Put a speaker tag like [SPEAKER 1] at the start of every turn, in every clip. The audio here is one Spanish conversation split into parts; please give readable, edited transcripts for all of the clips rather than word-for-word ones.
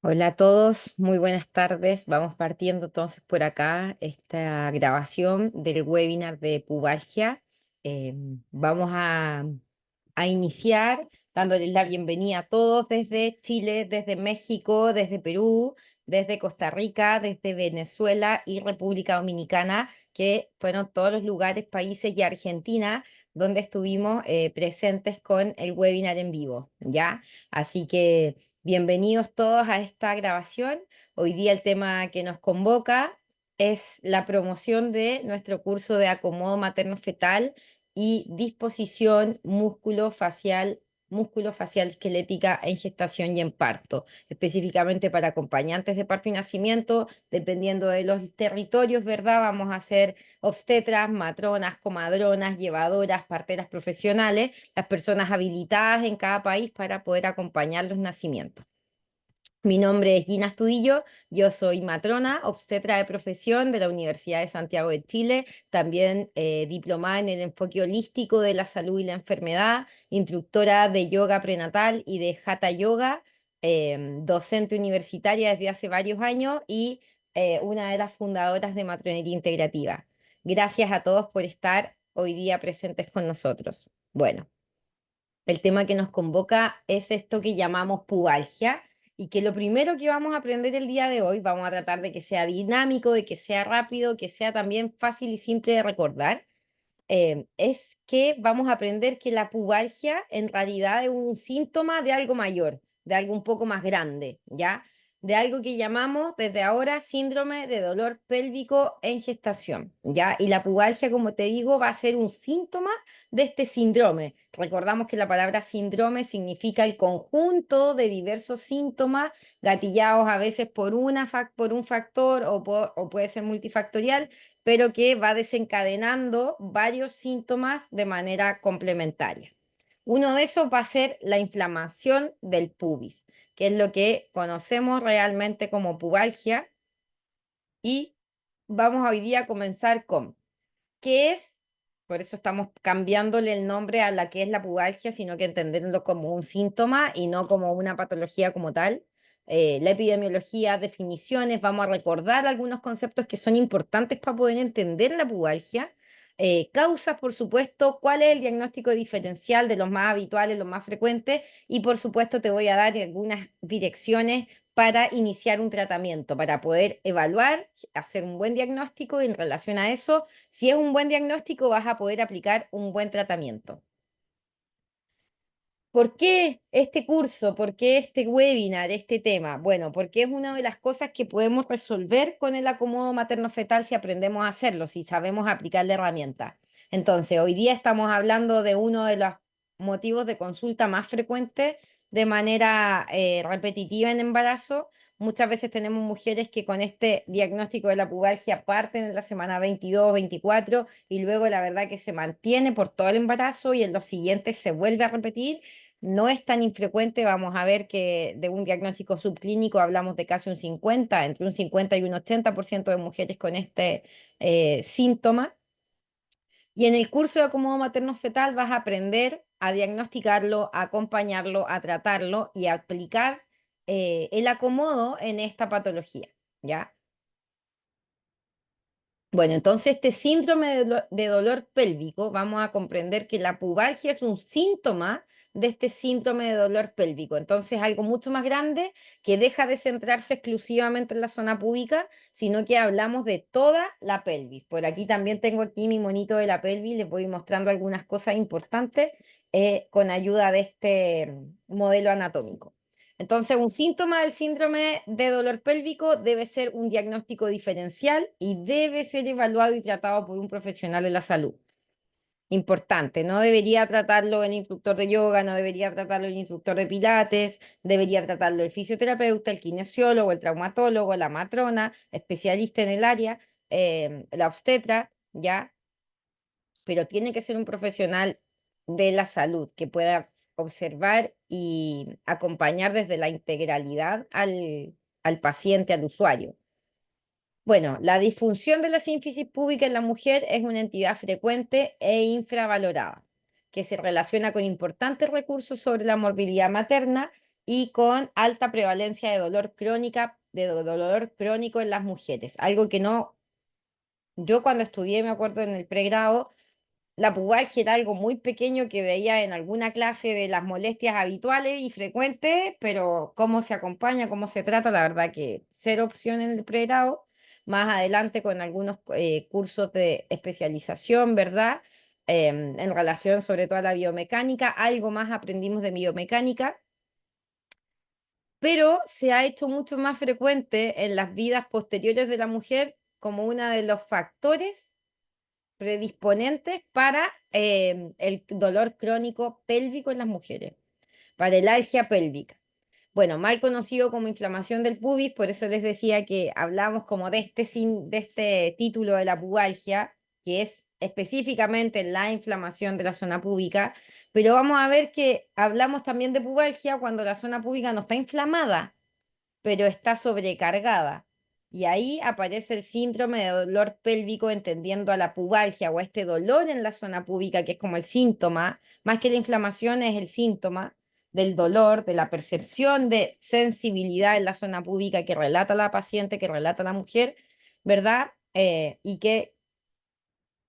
[SPEAKER 1] Hola a todos, muy buenas tardes. Vamos partiendo entonces por acá esta grabación del webinar de pubalgia. Vamos a iniciar dándoles la bienvenida a todos desde Chile, desde México, desde Perú, desde Costa Rica, desde Venezuela y República Dominicana, que fueron todos los lugares, países y Argentina donde estuvimos presentes con el webinar en vivo, ¿ya? Así que bienvenidos todos a esta grabación. Hoy día el tema que nos convoca es la promoción de nuestro curso de acomodo materno-fetal y disposición músculo-facial esquelética en gestación y en parto, específicamente para acompañantes de parto y nacimiento, dependiendo de los territorios, ¿verdad? Vamos a hacer obstetras, matronas, comadronas, llevadoras, parteras profesionales, las personas habilitadas en cada país para poder acompañar los nacimientos. Mi nombre es Gina Astudillo, yo soy matrona, obstetra de profesión de la Universidad de Santiago de Chile, también diplomada en el enfoque holístico de la salud y la enfermedad, instructora de yoga prenatal y de Hatha Yoga, docente universitaria desde hace varios años y una de las fundadoras de Matronería Integrativa. Gracias a todos por estar hoy día presentes con nosotros. Bueno. El tema que nos convoca es esto que llamamos pubalgia y que lo primero que vamos a aprender el día de hoy, vamos a tratar de que sea dinámico, de que sea rápido, que sea también fácil y simple de recordar, es que vamos a aprender que la pubalgia en realidad es un síntoma de algo mayor, de algo un poco más grande, ¿ya? De algo que llamamos desde ahora síndrome de dolor pélvico en gestación, ¿ya? Y la pubalgia, como te digo, va a ser un síntoma de este síndrome. Recordamos que la palabra síndrome significa el conjunto de diversos síntomas gatillados a veces por un factor o puede ser multifactorial, pero que va desencadenando varios síntomas de manera complementaria. Uno de esos va a ser la inflamación del pubis, que es lo que conocemos realmente como pubalgia, y vamos hoy día a comenzar con qué es, por eso estamos cambiándole el nombre a la que es la pubalgia, sino que entenderlo como un síntoma y no como una patología como tal. La epidemiología, definiciones, vamos a recordar algunos conceptos que son importantes para poder entender la pubalgia. Causas, por supuesto, cuál es el diagnóstico diferencial de los más habituales, los más frecuentes, y por supuesto te voy a dar algunas direcciones para iniciar un tratamiento, para poder evaluar, hacer un buen diagnóstico y en relación a eso, si es un buen diagnóstico, vas a poder aplicar un buen tratamiento. ¿Por qué este curso? ¿Por qué este webinar, este tema? Bueno, porque es una de las cosas que podemos resolver con el acomodo materno-fetal si aprendemos a hacerlo, si sabemos aplicar la herramienta. Entonces, hoy día estamos hablando de uno de los motivos de consulta más frecuentes de manera repetitiva en embarazo. Muchas veces tenemos mujeres que con este diagnóstico de la pubalgia parten en la semana 22, 24 y luego la verdad que se mantiene por todo el embarazo y en los siguientes se vuelve a repetir. No es tan infrecuente, vamos a ver que de un diagnóstico subclínico hablamos de casi un 50, entre un 50 y un 80% de mujeres con este síntoma. Y en el curso de acomodo materno-fetal vas a aprender a diagnosticarlo, a acompañarlo, a tratarlo y a aplicar el acomodo en esta patología, ¿ya? Bueno, entonces este síndrome de dolor pélvico, vamos a comprender que la pubalgia es un síntoma de este síndrome de dolor pélvico. Entonces, algo mucho más grande que deja de centrarse exclusivamente en la zona púbica, sino que hablamos de toda la pelvis. Por aquí también tengo aquí mi monito de la pelvis, les voy mostrando algunas cosas importantes con ayuda de este modelo anatómico. Entonces, un síntoma del síndrome de dolor pélvico debe ser un diagnóstico diferencial y debe ser evaluado y tratado por un profesional de la salud. Importante, no debería tratarlo el instructor de yoga, no debería tratarlo el instructor de pilates, debería tratarlo el fisioterapeuta, el kinesiólogo, el traumatólogo, la matrona, especialista en el área, la obstetra, ¿ya? Pero tiene que ser un profesional de la salud que pueda observar y acompañar desde la integralidad al paciente, al usuario. Bueno, la disfunción de la sínfisis púbica en la mujer es una entidad frecuente e infravalorada, que se relaciona con importantes recursos sobre la morbilidad materna y con alta prevalencia de dolor crónico en las mujeres. Algo que no, yo cuando estudié, me acuerdo en el pregrado, la pubalgia era algo muy pequeño que veía en alguna clase de las molestias habituales y frecuentes, pero cómo se acompaña, cómo se trata, la verdad que cero opción en el pregrado. Más adelante con algunos cursos de especialización, ¿verdad? En relación sobre todo a la biomecánica, algo más aprendimos de biomecánica, pero se ha hecho mucho más frecuente en las vidas posteriores de la mujer como uno de los factores predisponentes para el dolor crónico pélvico en las mujeres, para el algia pélvica. Bueno, mal conocido como inflamación del pubis, por eso les decía que hablamos como de este título de la pubalgia, que es específicamente la inflamación de la zona púbica, pero vamos a ver que hablamos también de pubalgia cuando la zona púbica no está inflamada, pero está sobrecargada. Y ahí aparece el síndrome de dolor pélvico, entendiendo a la pubalgia o a este dolor en la zona púbica, que es como el síntoma, más que la inflamación es el síntoma del dolor, de la percepción de sensibilidad en la zona púbica que relata la paciente, que relata la mujer, ¿verdad? Y que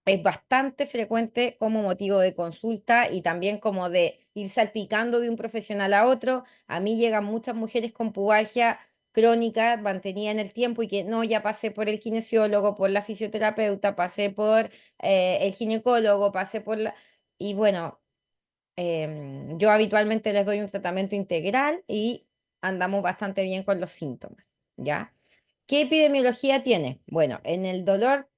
[SPEAKER 1] es bastante frecuente como motivo de consulta y también como de ir salpicando de un profesional a otro. A mí llegan muchas mujeres con pubalgia crónica mantenida en el tiempo y que no, ya pasé por el kinesiólogo, por la fisioterapeuta, pasé por el ginecólogo, pasé por la... Y bueno, yo habitualmente les doy un tratamiento integral y andamos bastante bien con los síntomas, ¿ya? ¿Qué epidemiología tiene? Bueno, en el dolor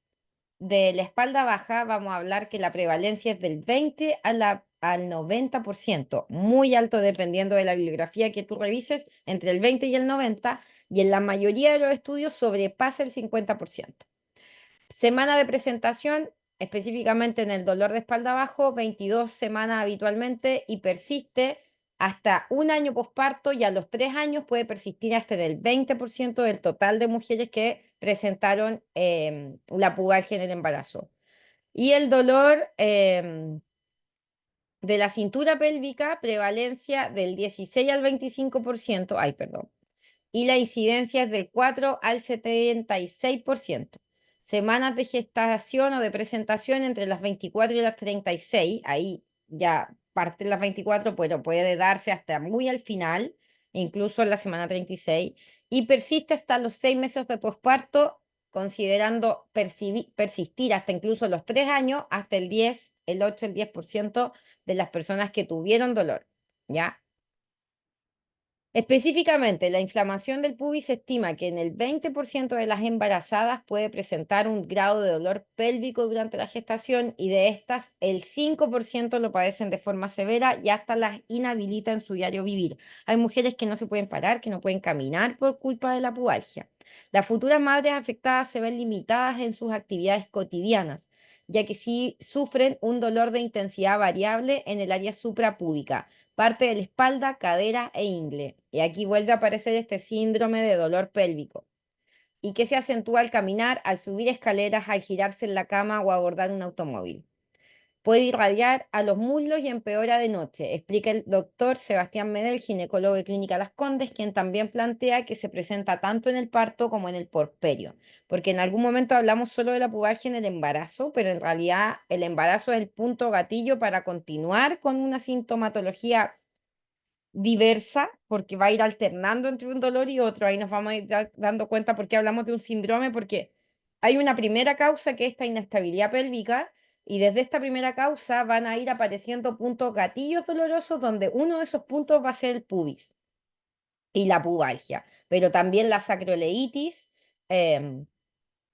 [SPEAKER 1] de la espalda baja vamos a hablar que la prevalencia es del 20 al 90%, muy alto dependiendo de la bibliografía que tú revises, entre el 20 y el 90, y en la mayoría de los estudios sobrepasa el 50%. Semana de presentación, específicamente en el dolor de espalda bajo, 22 semanas habitualmente y persiste hasta un año posparto y a los 3 años puede persistir hasta en el 20% del total de mujeres que presentaron la pubalgia en el embarazo. Y el dolor de la cintura pélvica, prevalencia del 16 al 25%, ay, perdón, y la incidencia es del 4 al 76%. Semanas de gestación o de presentación entre las 24 y las 36, ahí ya parten las 24, pero puede darse hasta muy al final, incluso en la semana 36, y persiste hasta los 6 meses de posparto, considerando persistir hasta incluso los 3 años, hasta el 10, el 8, el 10% de las personas que tuvieron dolor, ¿ya? Específicamente, la inflamación del pubis se estima que en el 20% de las embarazadas puede presentar un grado de dolor pélvico durante la gestación y de estas el 5% lo padecen de forma severa y hasta las inhabilita en su diario vivir. Hay mujeres que no se pueden parar, que no pueden caminar por culpa de la pubalgia. Las futuras madres afectadas se ven limitadas en sus actividades cotidianas, ya que sí sufren un dolor de intensidad variable en el área suprapúbica, parte de la espalda, cadera e ingle. Y aquí vuelve a aparecer este síndrome de dolor pélvico y que se acentúa al caminar, al subir escaleras, al girarse en la cama o abordar un automóvil. Puede irradiar a los muslos y empeora de noche, explica el doctor Sebastián Medel, ginecólogo de Clínica Las Condes, quien también plantea que se presenta tanto en el parto como en el porperio, porque en algún momento hablamos solo de la pubalgia en el embarazo, pero en realidad el embarazo es el punto gatillo para continuar con una sintomatología diversa, porque va a ir alternando entre un dolor y otro. Ahí nos vamos a ir dando cuenta por qué hablamos de un síndrome, porque hay una primera causa que es esta inestabilidad pélvica, y desde esta primera causa van a ir apareciendo puntos gatillos dolorosos, donde uno de esos puntos va a ser el pubis y la pubalgia, pero también la sacroleitis em,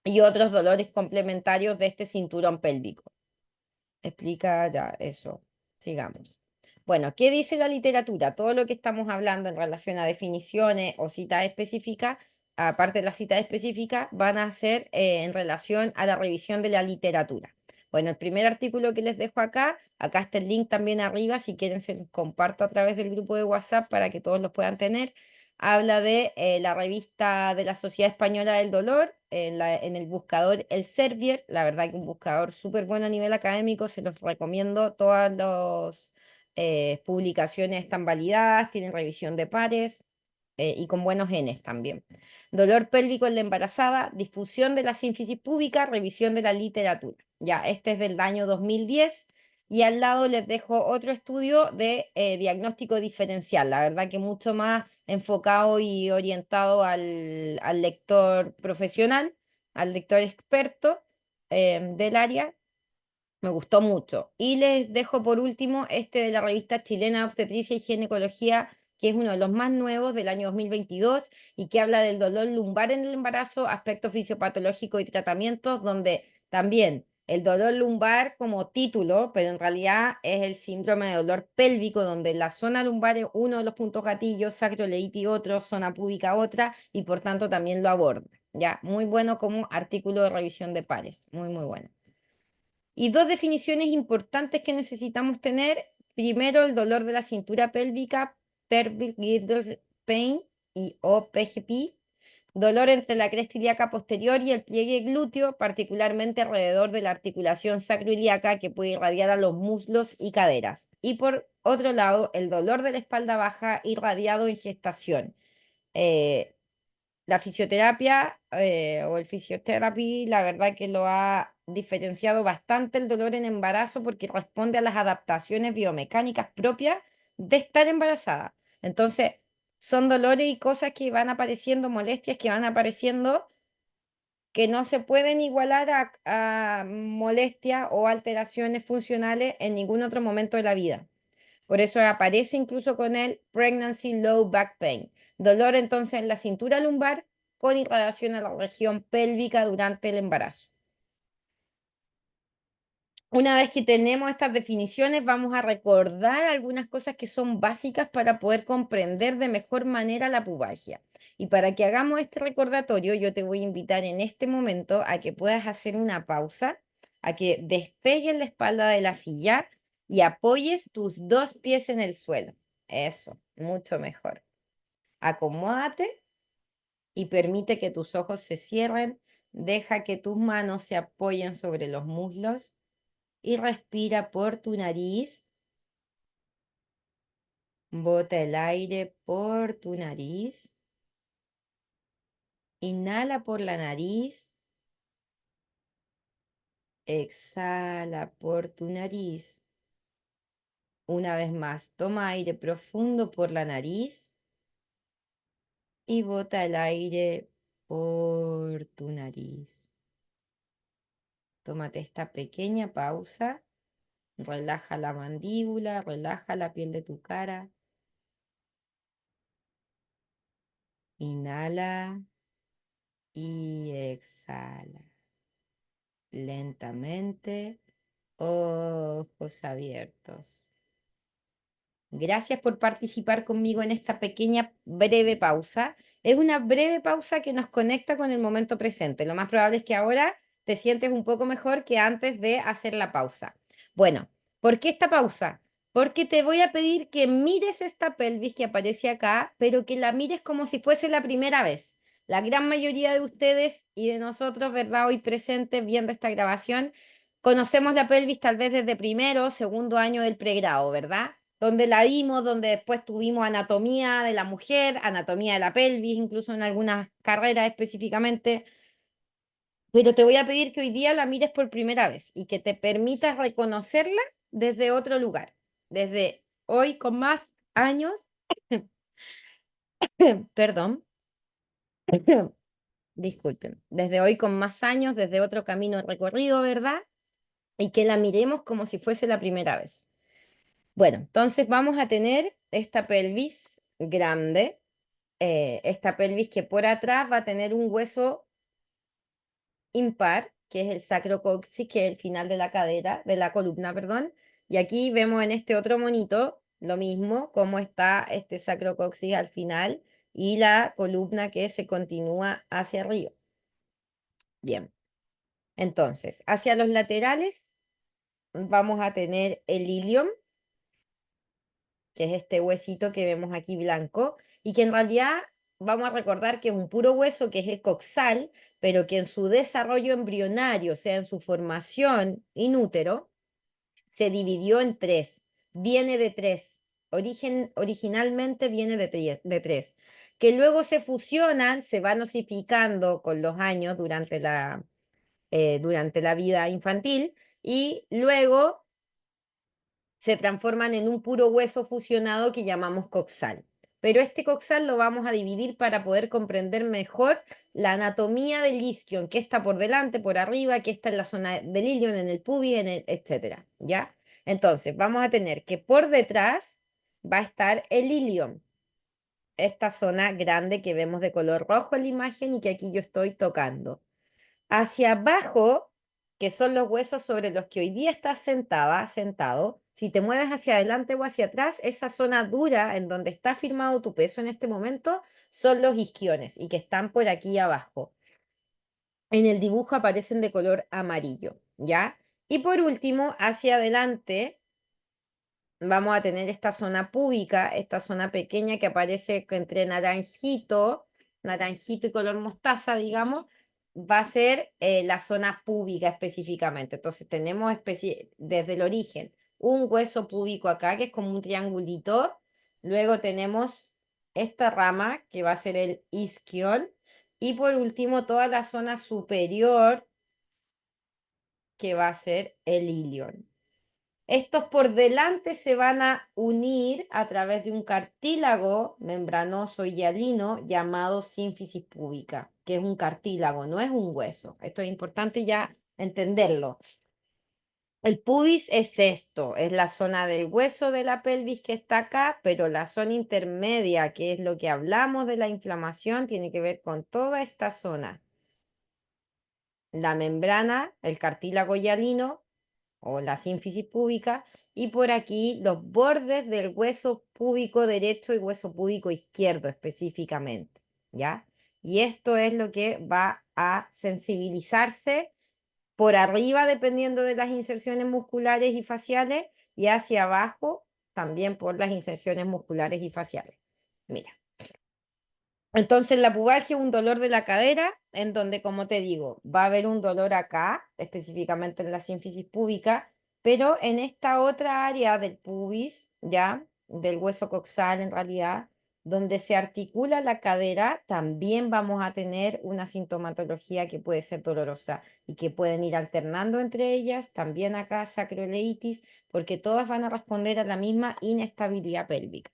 [SPEAKER 1] y otros dolores complementarios de este cinturón pélvico. Explica ya eso. Sigamos. Bueno, ¿qué dice la literatura? Todo lo que estamos hablando en relación a definiciones o citas específicas, aparte de las citas específicas, van a ser en relación a la revisión de la literatura. Bueno, el primer artículo que les dejo acá está el link también arriba, si quieren se los comparto a través del grupo de WhatsApp para que todos los puedan tener. Habla de la revista de la Sociedad Española del Dolor, en el buscador El Servier, la verdad que un buscador súper bueno a nivel académico, se los recomiendo todos publicaciones están validadas, tienen revisión de pares y con buenos genes también. Dolor pélvico en la embarazada, difusión de la sínfisis púbica, revisión de la literatura. Ya, este es del año 2010 y al lado les dejo otro estudio de diagnóstico diferencial, la verdad que mucho más enfocado y orientado al lector profesional, al lector experto del área. Me gustó mucho. Y les dejo por último este de la revista chilena de Obstetricia y Ginecología, que es uno de los más nuevos del año 2022 y que habla del dolor lumbar en el embarazo, aspectos fisiopatológicos y tratamientos, donde también el dolor lumbar como título, pero en realidad es el síndrome de dolor pélvico, donde la zona lumbar es uno de los puntos gatillos, sacroileitis otro, zona púbica otra, y por tanto también lo aborda. Ya, muy bueno como artículo de revisión de pares, muy, muy bueno. Y dos definiciones importantes que necesitamos tener. Primero, el dolor de la cintura pélvica, pelvic girdle pain y o PGP. Dolor entre la cresta ilíaca posterior y el pliegue glúteo, particularmente alrededor de la articulación sacroiliaca que puede irradiar a los muslos y caderas. Y por otro lado, el dolor de la espalda baja irradiado en gestación. Eh, la fisioterapia o el fisioterapia, la verdad que lo ha diferenciado bastante el dolor en embarazo porque responde a las adaptaciones biomecánicas propias de estar embarazada. Entonces, son dolores y cosas que van apareciendo, molestias que van apareciendo que no se pueden igualar a molestias o alteraciones funcionales en ningún otro momento de la vida. Por eso aparece incluso con el Pregnancy Low Back Pain. Dolor entonces en la cintura lumbar con irradiación a la región pélvica durante el embarazo. Una vez que tenemos estas definiciones, vamos a recordar algunas cosas que son básicas para poder comprender de mejor manera la pubalgia. Y para que hagamos este recordatorio, yo te voy a invitar en este momento a que puedas hacer una pausa, a que despegues la espalda de la silla y apoyes tus dos pies en el suelo. Eso, mucho mejor. Acomódate y permite que tus ojos se cierren. Deja que tus manos se apoyen sobre los muslos y respira por tu nariz. Bota el aire por tu nariz. Inhala por la nariz. Exhala por tu nariz. Una vez más, toma aire profundo por la nariz y bota el aire por tu nariz. Tómate esta pequeña pausa. Relaja la mandíbula, relaja la piel de tu cara. Inhala y exhala. Lentamente, ojos abiertos. Gracias por participar conmigo en esta pequeña breve pausa. Es una breve pausa que nos conecta con el momento presente. Lo más probable es que ahora te sientes un poco mejor que antes de hacer la pausa. Bueno, ¿por qué esta pausa? Porque te voy a pedir que mires esta pelvis que aparece acá, pero que la mires como si fuese la primera vez. La gran mayoría de ustedes y de nosotros, ¿verdad? Hoy presentes viendo esta grabación, conocemos la pelvis tal vez desde primero o segundo año del pregrado, ¿verdad? Donde la vimos, donde después tuvimos anatomía de la mujer, anatomía de la pelvis, incluso en algunas carreras específicamente. Pero te voy a pedir que hoy día la mires por primera vez y que te permitas reconocerla desde otro lugar, desde hoy con más años, perdón, disculpen, desde hoy con más años, desde otro camino recorrido, ¿verdad? Y que la miremos como si fuese la primera vez. Bueno, entonces vamos a tener esta pelvis grande, esta pelvis que por atrás va a tener un hueso impar, que es el sacrocoxis, que es el final de la cadera, de la columna, perdón. Y aquí vemos en este otro monito lo mismo, cómo está este sacrocoxis al final y la columna que se continúa hacia arriba. Bien, entonces, hacia los laterales vamos a tener el ilion, que es este huesito que vemos aquí blanco, y que en realidad vamos a recordar que es un puro hueso, que es el coxal, pero que en su desarrollo embrionario, o sea, en su formación in útero, se dividió en tres. viene de tres. Originalmente viene de tres, que luego se fusionan, se van osificando con los años durante la vida infantil y luego se transforman en un puro hueso fusionado que llamamos coxal. Pero este coxal lo vamos a dividir para poder comprender mejor la anatomía del isquion, qué está por delante, por arriba, qué está en la zona del ilion, en el pubis, etcétera, ¿ya? Entonces, vamos a tener que por detrás va a estar el ilion, esta zona grande que vemos de color rojo en la imagen y que aquí yo estoy tocando. Hacia abajo, que son los huesos sobre los que hoy día estás sentado, si te mueves hacia adelante o hacia atrás, esa zona dura en donde está firmado tu peso en este momento son los isquiones y que están por aquí abajo. En el dibujo aparecen de color amarillo, ¿ya? Y por último, hacia adelante vamos a tener esta zona púbica, esta zona pequeña que aparece entre naranjito y color mostaza, digamos, va a ser la zona púbica específicamente. Entonces tenemos desde el origen un hueso púbico acá, que es como un triangulito. Luego tenemos esta rama, que va a ser el isquion. Y por último, toda la zona superior, que va a ser el ilion. Estos por delante se van a unir a través de un cartílago membranoso y hialino llamado sínfisis púbica, que es un cartílago, no es un hueso. Esto es importante ya entenderlo. El pubis es esto, es la zona del hueso de la pelvis que está acá, pero la zona intermedia, que es lo que hablamos de la inflamación, tiene que ver con toda esta zona. La membrana, el cartílago hialino, o la sínfisis púbica, y por aquí los bordes del hueso púbico derecho y hueso púbico izquierdo específicamente, ¿ya? Y esto es lo que va a sensibilizarse por arriba dependiendo de las inserciones musculares y faciales y hacia abajo también por las inserciones musculares y faciales. Mira. Entonces, la pubalgia es un dolor de la cadera, en donde, como te digo, va a haber un dolor acá, específicamente en la sínfisis púbica, pero en esta otra área del pubis, ya, del hueso coxal en realidad, donde se articula la cadera, también vamos a tener una sintomatología que puede ser dolorosa y que pueden ir alternando entre ellas, también acá sacroileitis, porque todas van a responder a la misma inestabilidad pélvica.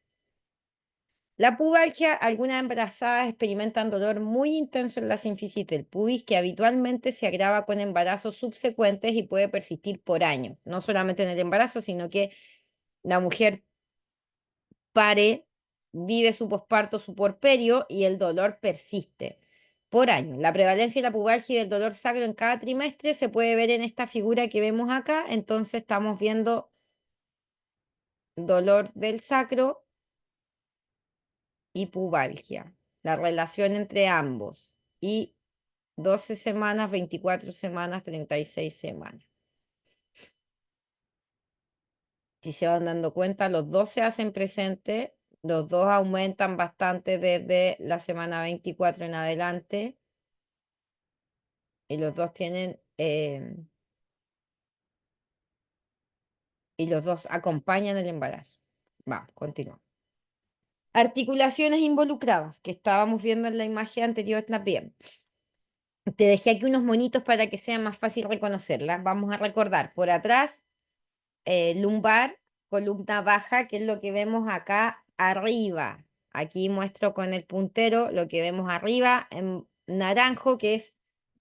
[SPEAKER 1] La pubalgia, algunas embarazadas experimentan dolor muy intenso en la sínfisis del pubis que habitualmente se agrava con embarazos subsecuentes y puede persistir por años. No solamente en el embarazo, sino que la mujer pare, vive su posparto, su porperio y el dolor persiste por años. La prevalencia de la pubalgia y del dolor sacro en cada trimestre se puede ver en esta figura que vemos acá. Entonces estamos viendo dolor del sacro y pubalgia, la relación entre ambos, y 12 semanas, 24 semanas, 36 semanas. Si se van dando cuenta, los dos se hacen presentes, los dos aumentan bastante desde la semana 24 en adelante, y los dos y los dos acompañan el embarazo. Vamos, continuamos. Articulaciones involucradas, que estábamos viendo en la imagen anterior también. Te dejé aquí unos monitos para que sea más fácil reconocerlas. Vamos a recordar, por atrás, lumbar, columna baja, que es lo que vemos acá arriba. Aquí muestro con el puntero lo que vemos arriba en naranjo, que es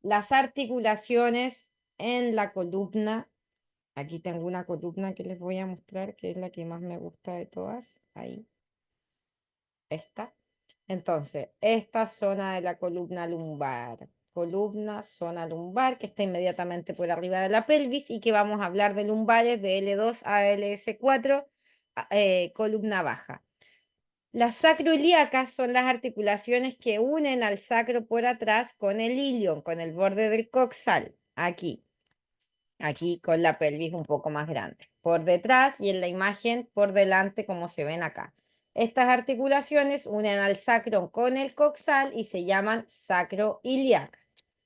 [SPEAKER 1] las articulaciones en la columna. Aquí tengo una columna que les voy a mostrar, que es la que más me gusta de todas. Ahí, esta. Entonces, esta zona de la zona lumbar, que está inmediatamente por arriba de la pelvis y que vamos a hablar de lumbares de L2 a LS4, columna baja. Las sacroiliacas son las articulaciones que unen al sacro por atrás con el ilion, con el borde del coxal, aquí con la pelvis un poco más grande, por detrás y en la imagen por delante como se ven acá. Estas articulaciones unen al sacro con el coxal y se llaman sacroiliacas,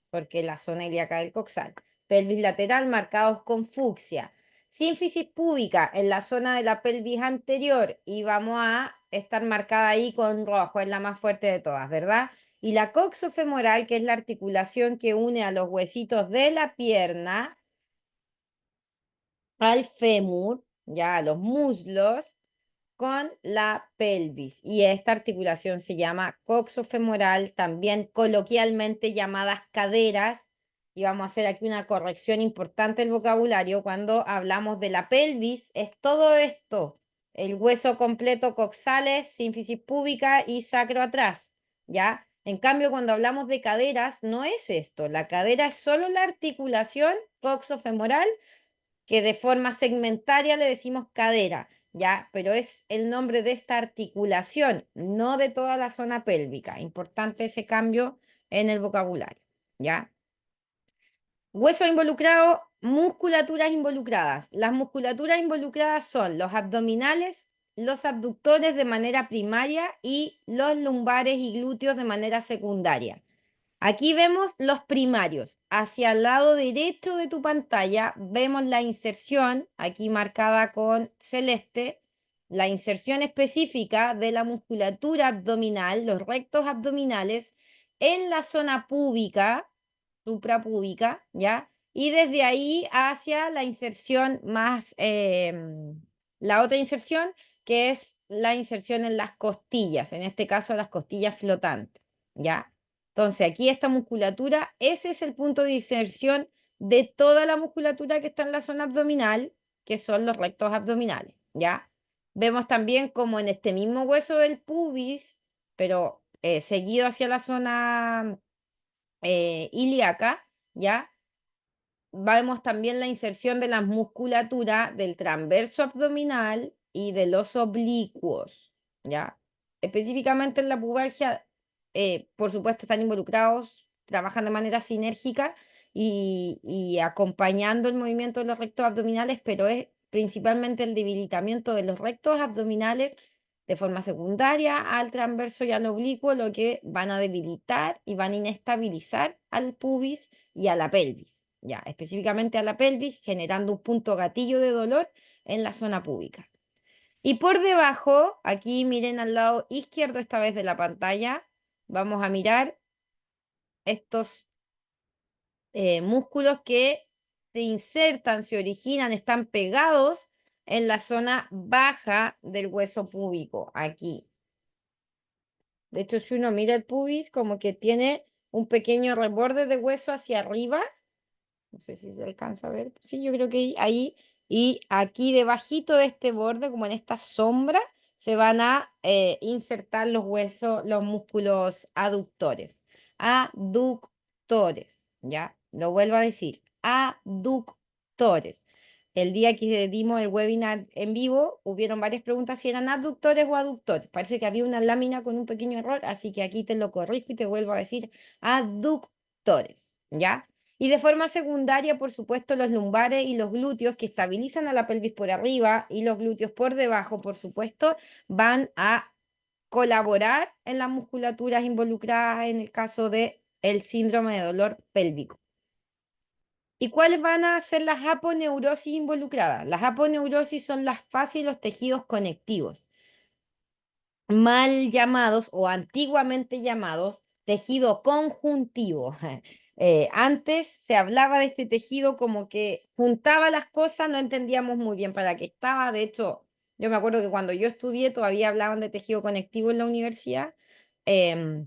[SPEAKER 1] porque la zona ilíaca del coxal. Pelvis lateral marcados con fucsia. Sínfisis púbica en la zona de la pelvis anterior y vamos a estar marcada ahí con rojo, es la más fuerte de todas, ¿verdad? Y la coxofemoral, que es la articulación que une a los huesitos de la pierna al fémur, ya a los muslos, con la pelvis. Y esta articulación se llama coxofemoral, también coloquialmente llamadas caderas. Y vamos a hacer aquí una corrección importante del vocabulario. Cuando hablamos de la pelvis, es todo esto: el hueso completo coxales, sínfisis púbica y sacro atrás, ¿ya? En cambio, cuando hablamos de caderas, no es esto. La cadera es solo la articulación coxofemoral, que de forma segmentaria le decimos cadera, ¿ya? Pero es el nombre de esta articulación, no de toda la zona pélvica. Importante ese cambio en el vocabulario, ¿ya? Hueso involucrado, musculaturas involucradas. Las musculaturas involucradas son los abdominales, los abductores de manera primaria y los lumbares y glúteos de manera secundaria. Aquí vemos los primarios. Hacia el lado derecho de tu pantalla vemos la inserción, aquí marcada con celeste, la inserción específica de la musculatura abdominal, los rectos abdominales, en la zona púbica, suprapúbica, ¿ya? Y desde ahí hacia la inserción más, la otra inserción, que es la inserción en las costillas, en este caso las costillas flotantes, ¿ya? Entonces, aquí esta musculatura, ese es el punto de inserción de toda la musculatura que está en la zona abdominal, que son los rectos abdominales, ¿ya? Vemos también como en este mismo hueso del pubis, pero seguido hacia la zona ilíaca, ¿ya? Vemos también la inserción de la musculatura del transverso abdominal y de los oblicuos, ¿ya? Específicamente en la pubalgia, por supuesto, están involucrados, trabajan de manera sinérgica y acompañando el movimiento de los rectos abdominales, pero es principalmente el debilitamiento de los rectos abdominales de forma secundaria al transverso y al oblicuo, lo que van a debilitar y van a inestabilizar al pubis y a la pelvis, ya, específicamente a la pelvis, generando un punto gatillo de dolor en la zona púbica. Y por debajo, aquí miren al lado izquierdo esta vez de la pantalla, vamos a mirar estos músculos que se insertan, se originan, están pegados en la zona baja del hueso púbico, aquí. De hecho, si uno mira el pubis, como que tiene un pequeño reborde de hueso hacia arriba. No sé si se alcanza a ver. Sí, yo creo que ahí. Y aquí debajito de este borde, como en esta sombra, se van a insertar los huesos, los músculos aductores. Aductores, ¿ya? Lo vuelvo a decir. Aductores. El día que dimos el webinar en vivo, hubieron varias preguntas si eran abductores o aductores. Parece que había una lámina con un pequeño error, así que aquí te lo corrijo y te vuelvo a decir aductores, ¿ya? Y de forma secundaria, por supuesto, los lumbares y los glúteos que estabilizan a la pelvis por arriba y los glúteos por debajo, por supuesto, van a colaborar en las musculaturas involucradas en el caso de el síndrome de dolor pélvico. ¿Y cuáles van a ser las aponeurosis involucradas? Las aponeurosis son las fascias y los tejidos conectivos, mal llamados o antiguamente llamados tejido conjuntivo. Antes se hablaba de este tejido como que juntaba las cosas, no entendíamos muy bien para qué estaba. De hecho, yo me acuerdo que cuando yo estudié todavía hablaban de tejido conectivo en la universidad. Em,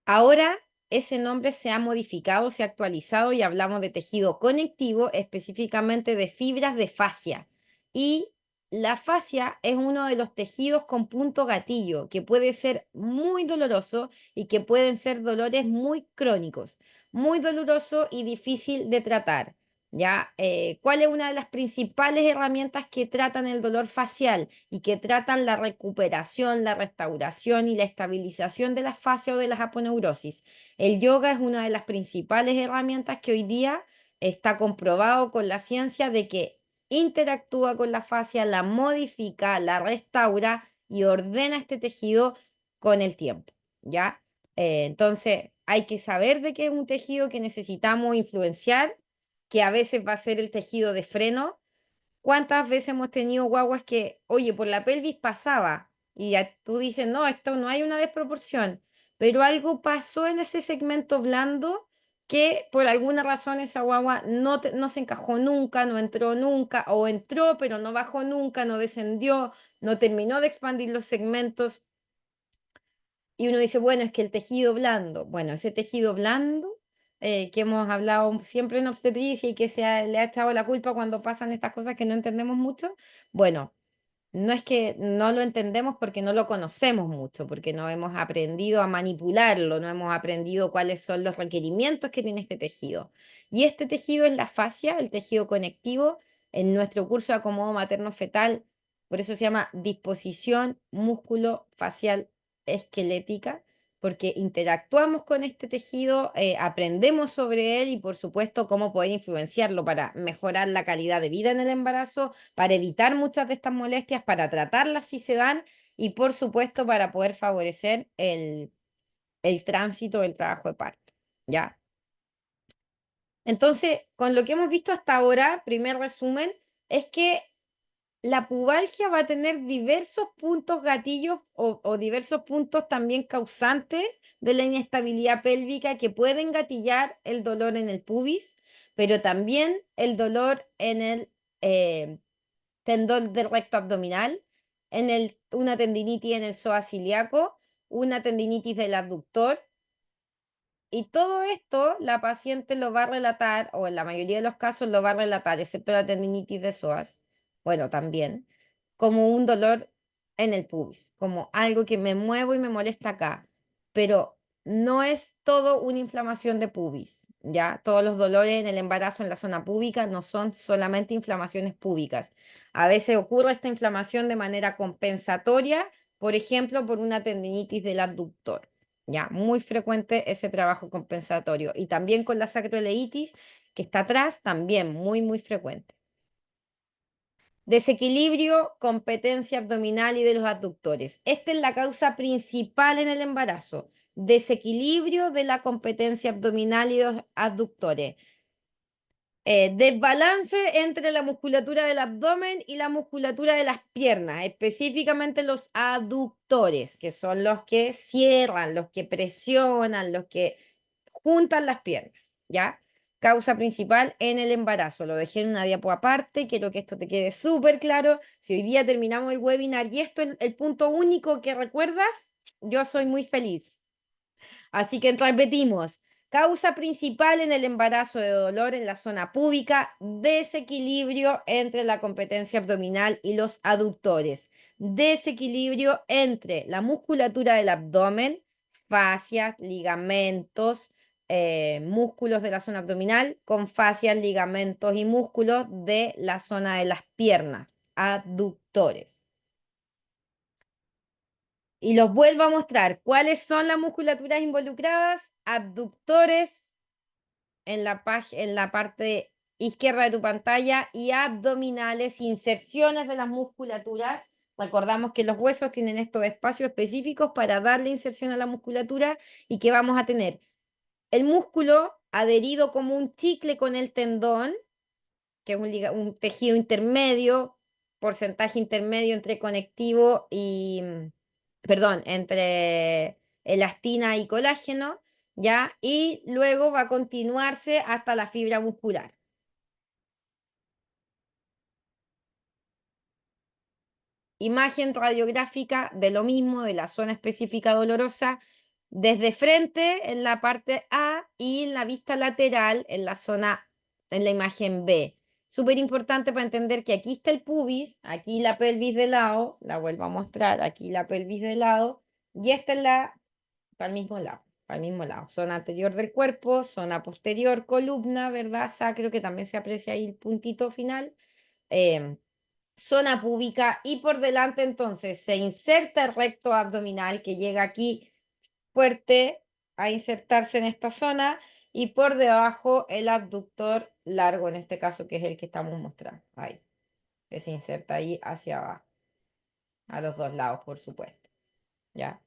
[SPEAKER 1] Ahora ese nombre se ha modificado, se ha actualizado y hablamos de tejido conectivo, específicamente de fibras de fascia. Y la fascia es uno de los tejidos con punto gatillo, que puede ser muy doloroso y que pueden ser dolores muy crónicos, muy doloroso y difícil de tratar. ¿Ya? ¿Cuál es una de las principales herramientas que tratan el dolor facial y que tratan la recuperación, la restauración y la estabilización de la fascia o de las aponeurosis? El yoga es una de las principales herramientas que hoy día está comprobado con la ciencia de que interactúa con la fascia, la modifica, la restaura y ordena este tejido con el tiempo, ¿ya? Entonces, hay que saber de qué es un tejido que necesitamos influenciar, que a veces va a ser el tejido de freno, ¿Cuántas veces hemos tenido guaguas que, oye, por la pelvis pasaba y ya tú dices, no, esto no hay una desproporción, pero algo pasó en ese segmento blando que por alguna razón esa guagua no se encajó nunca, no entró nunca, o entró pero no bajó nunca, no descendió, no terminó de expandir los segmentos. Y uno dice, bueno, es que el tejido blando, bueno, ese tejido blando que hemos hablado siempre en obstetricia y que le ha echado la culpa cuando pasan estas cosas que no entendemos mucho, bueno, no es que no lo entendemos porque no lo conocemos mucho, porque no hemos aprendido a manipularlo, no hemos aprendido cuáles son los requerimientos que tiene este tejido. Y este tejido es la fascia, el tejido conectivo, en nuestro curso de acomodo materno-fetal, por eso se llama disposición músculo-facial esquelética, porque interactuamos con este tejido, aprendemos sobre él y por supuesto cómo poder influenciarlo para mejorar la calidad de vida en el embarazo, para evitar muchas de estas molestias, para tratarlas si se dan y por supuesto para poder favorecer el tránsito del trabajo de parto. ¿Ya? Entonces, con lo que hemos visto hasta ahora, primer resumen, es que la pubalgia va a tener diversos puntos gatillos o diversos puntos también causantes de la inestabilidad pélvica que pueden gatillar el dolor en el pubis, pero también el dolor en el eh, tendón del recto abdominal, una tendinitis en el psoas ilíaco, una tendinitis del abductor. Y todo esto la paciente lo va a relatar, o en la mayoría de los casos lo va a relatar, excepto la tendinitis de psoas, bueno, también, como un dolor en el pubis, como algo que me muevo y me molesta acá. Pero no es todo una inflamación de pubis, ¿ya? Todos los dolores en el embarazo en la zona púbica no son solamente inflamaciones púbicas. A veces ocurre esta inflamación de manera compensatoria, por ejemplo, por una tendinitis del abductor. Ya, muy frecuente ese trabajo compensatorio. Y también con la sacroileitis, que está atrás, también muy frecuente. Desequilibrio, competencia abdominal y de los abductores. Esta es la causa principal en el embarazo. Desequilibrio de la competencia abdominal y de los abductores. Desbalance entre la musculatura del abdomen y la musculatura de las piernas, específicamente los aductores, que son los que cierran, los que presionan, los que juntan las piernas, ¿ya? Causa principal en el embarazo. Lo dejé en una diapo aparte, quiero que esto te quede súper claro. Si hoy día terminamos el webinar y esto es el punto único que recuerdas, yo soy muy feliz. Así que repetimos, causa principal en el embarazo de dolor en la zona púbica, desequilibrio entre la competencia abdominal y los aductores, desequilibrio entre la musculatura del abdomen, fascias, ligamentos, músculos de la zona abdominal, con fascias, ligamentos y músculos de la zona de las piernas, aductores. Y los vuelvo a mostrar. ¿Cuáles son las musculaturas involucradas? Abductores en la parte izquierda de tu pantalla y abdominales, inserciones de las musculaturas. Recordamos que los huesos tienen estos espacios específicos para darle inserción a la musculatura y que vamos a tener el músculo adherido como un chicle con el tendón, que es un tejido intermedio, porcentaje intermedio entre conectivo y, perdón, entre elastina y colágeno, ¿ya? Y luego va a continuarse hasta la fibra muscular. Imagen radiográfica de lo mismo, de la zona específica dolorosa, desde frente en la parte A y en la vista lateral en la zona, en la imagen B. Súper importante para entender que aquí está el pubis, aquí la pelvis de lado, la vuelvo a mostrar, aquí la pelvis de lado, y esta es para el mismo lado, para el mismo lado. Zona anterior del cuerpo, zona posterior, columna, ¿verdad? Sacro, que también se aprecia ahí el puntito final. Eh, Zona púbica y por delante entonces se inserta el recto abdominal que llega aquí fuerte a insertarse en esta zona y por debajo el abductor largo en este caso que es el que estamos mostrando ahí, que se inserta ahí hacia abajo, a los dos lados por supuesto, ¿ya?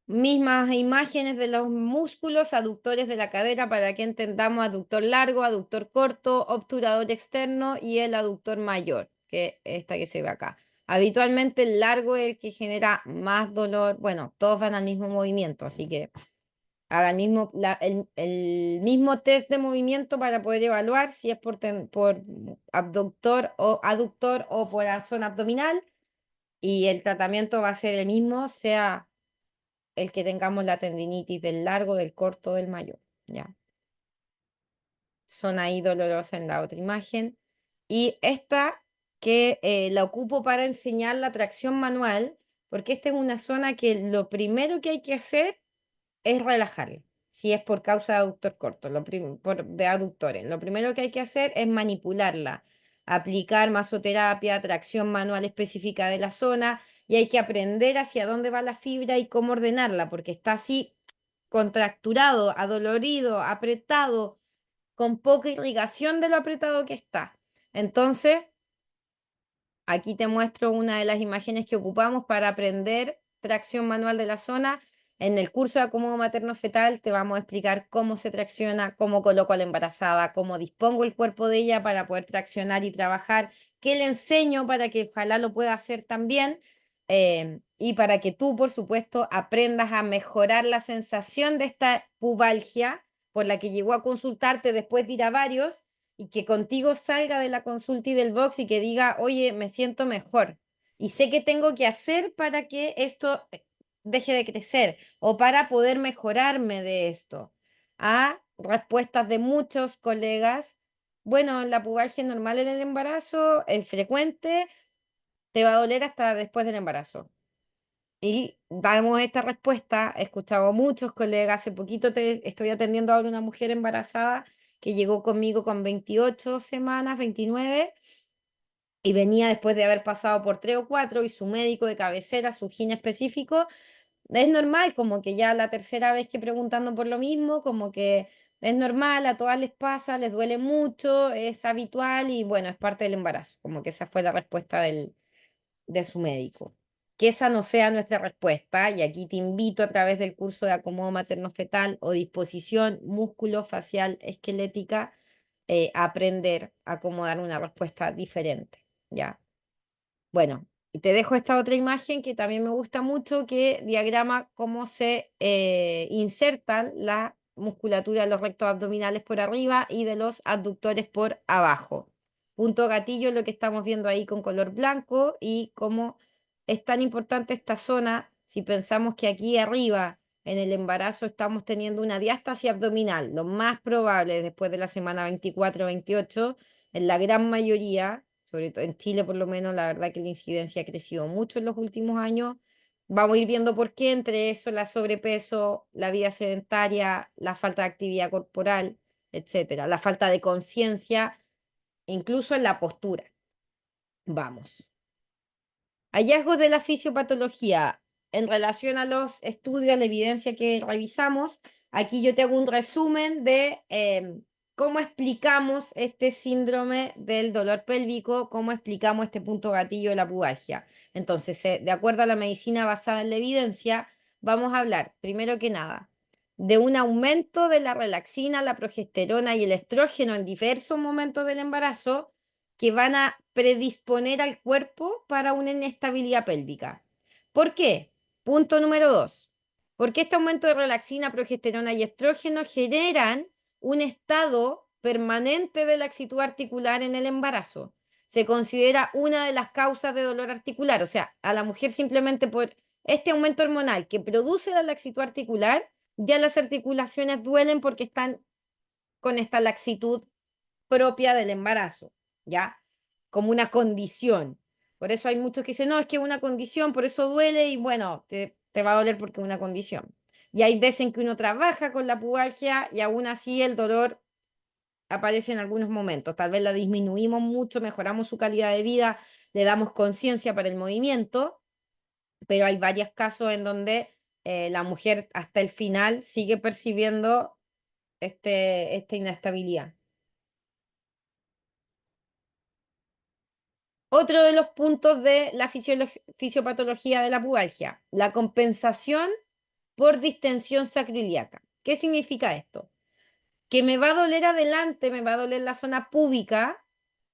[SPEAKER 1] Mismas imágenes de los músculos, aductores de la cadera para que entendamos aductor largo, aductor corto, obturador externo y el aductor mayor, que es esta que se ve acá. Habitualmente el largo es el que genera más dolor. Bueno, todos van al mismo movimiento, así que haga el mismo test de movimiento para poder evaluar si es por abductor o aductor o por la zona abdominal. Y el tratamiento va a ser el mismo, sea el que tengamos la tendinitis del largo, del corto, del mayor. ¿Ya? Son ahí dolorosas en la otra imagen. Y esta que la ocupo para enseñar la tracción manual, porque esta es una zona que lo primero que hay que hacer es relajarla. Si es por causa de aductor corto, de aductores. Lo primero que hay que hacer es manipularla, aplicar masoterapia, tracción manual específica de la zona, y hay que aprender hacia dónde va la fibra y cómo ordenarla, porque está así contracturado, adolorido, apretado, con poca irrigación de lo apretado que está. Entonces, aquí te muestro una de las imágenes que ocupamos para aprender tracción manual de la zona. En el curso de acomodo materno-fetal te vamos a explicar cómo se tracciona, cómo coloco a la embarazada, cómo dispongo el cuerpo de ella para poder traccionar y trabajar, qué le enseño para que ojalá lo pueda hacer también, y para que tú, por supuesto, aprendas a mejorar la sensación de esta pubalgia por la que llegó a consultarte después de ir a varios y que contigo salga de la consulta y del box y que diga, oye, me siento mejor y sé qué tengo que hacer para que esto deje de crecer o para poder mejorarme de esto. A respuestas de muchos colegas, bueno, la pubalgia es normal en el embarazo, es frecuente, te va a doler hasta después del embarazo. Y damos esta respuesta, he escuchado a muchos colegas, hace poquito estoy atendiendo ahora una mujer embarazada que llegó conmigo con 28 semanas, 29, y venía después de haber pasado por 3 o 4 y su médico de cabecera, su gine específico, es normal, como que ya la tercera vez que preguntando por lo mismo, como que es normal, a todas les pasa, les duele mucho, es habitual y bueno, es parte del embarazo, como que esa fue la respuesta de su médico. Que esa no sea nuestra respuesta, y aquí te invito a través del curso de acomodo materno-fetal o disposición músculo-facial esquelética a aprender a acomodar una respuesta diferente, ¿ya? Bueno, y te dejo esta otra imagen que también me gusta mucho, que diagrama cómo se insertan la musculatura de los rectos abdominales por arriba y de los abductores por abajo. Punto gatillo, lo que estamos viendo ahí con color blanco y cómo es tan importante esta zona si pensamos que aquí arriba en el embarazo estamos teniendo una diástasis abdominal, lo más probable después de la semana 24 o 28, en la gran mayoría sobre todo en Chile por lo menos, la verdad que la incidencia ha crecido mucho en los últimos años. Vamos a ir viendo por qué, entre eso, la sobrepeso, la vida sedentaria, la falta de actividad corporal, etcétera, la falta de conciencia, incluso en la postura. Vamos. Hallazgos de la fisiopatología en relación a los estudios, la evidencia que revisamos. Aquí yo te hago un resumen de cómo explicamos este síndrome del dolor pélvico, cómo explicamos este punto gatillo de la pubalgia. Entonces, de acuerdo a la medicina basada en la evidencia, vamos a hablar, primero que nada, de un aumento de la relaxina, la progesterona y el estrógeno en diversos momentos del embarazo que van a predisponer al cuerpo para una inestabilidad pélvica. ¿Por qué? Punto número 2. Porque este aumento de relaxina, progesterona y estrógeno generan un estado permanente de laxitud articular en el embarazo. Se considera una de las causas de dolor articular. O sea, a la mujer simplemente por este aumento hormonal que produce la laxitud articular, ya las articulaciones duelen porque están con esta laxitud propia del embarazo, ¿ya? Como una condición. Por eso hay muchos que dicen, no, es que es una condición, por eso duele y bueno, te va a doler porque es una condición. Y hay veces en que uno trabaja con la pubalgia y aún así el dolor aparece en algunos momentos. Tal vez la disminuimos mucho, mejoramos su calidad de vida, le damos conciencia para el movimiento, pero hay varios casos en donde la mujer hasta el final sigue percibiendo esta inestabilidad. Otro de los puntos de la fisiopatología de la pubalgia, la compensación por distensión sacroiliaca. ¿Qué significa esto? Que me va a doler adelante, me va a doler la zona púbica,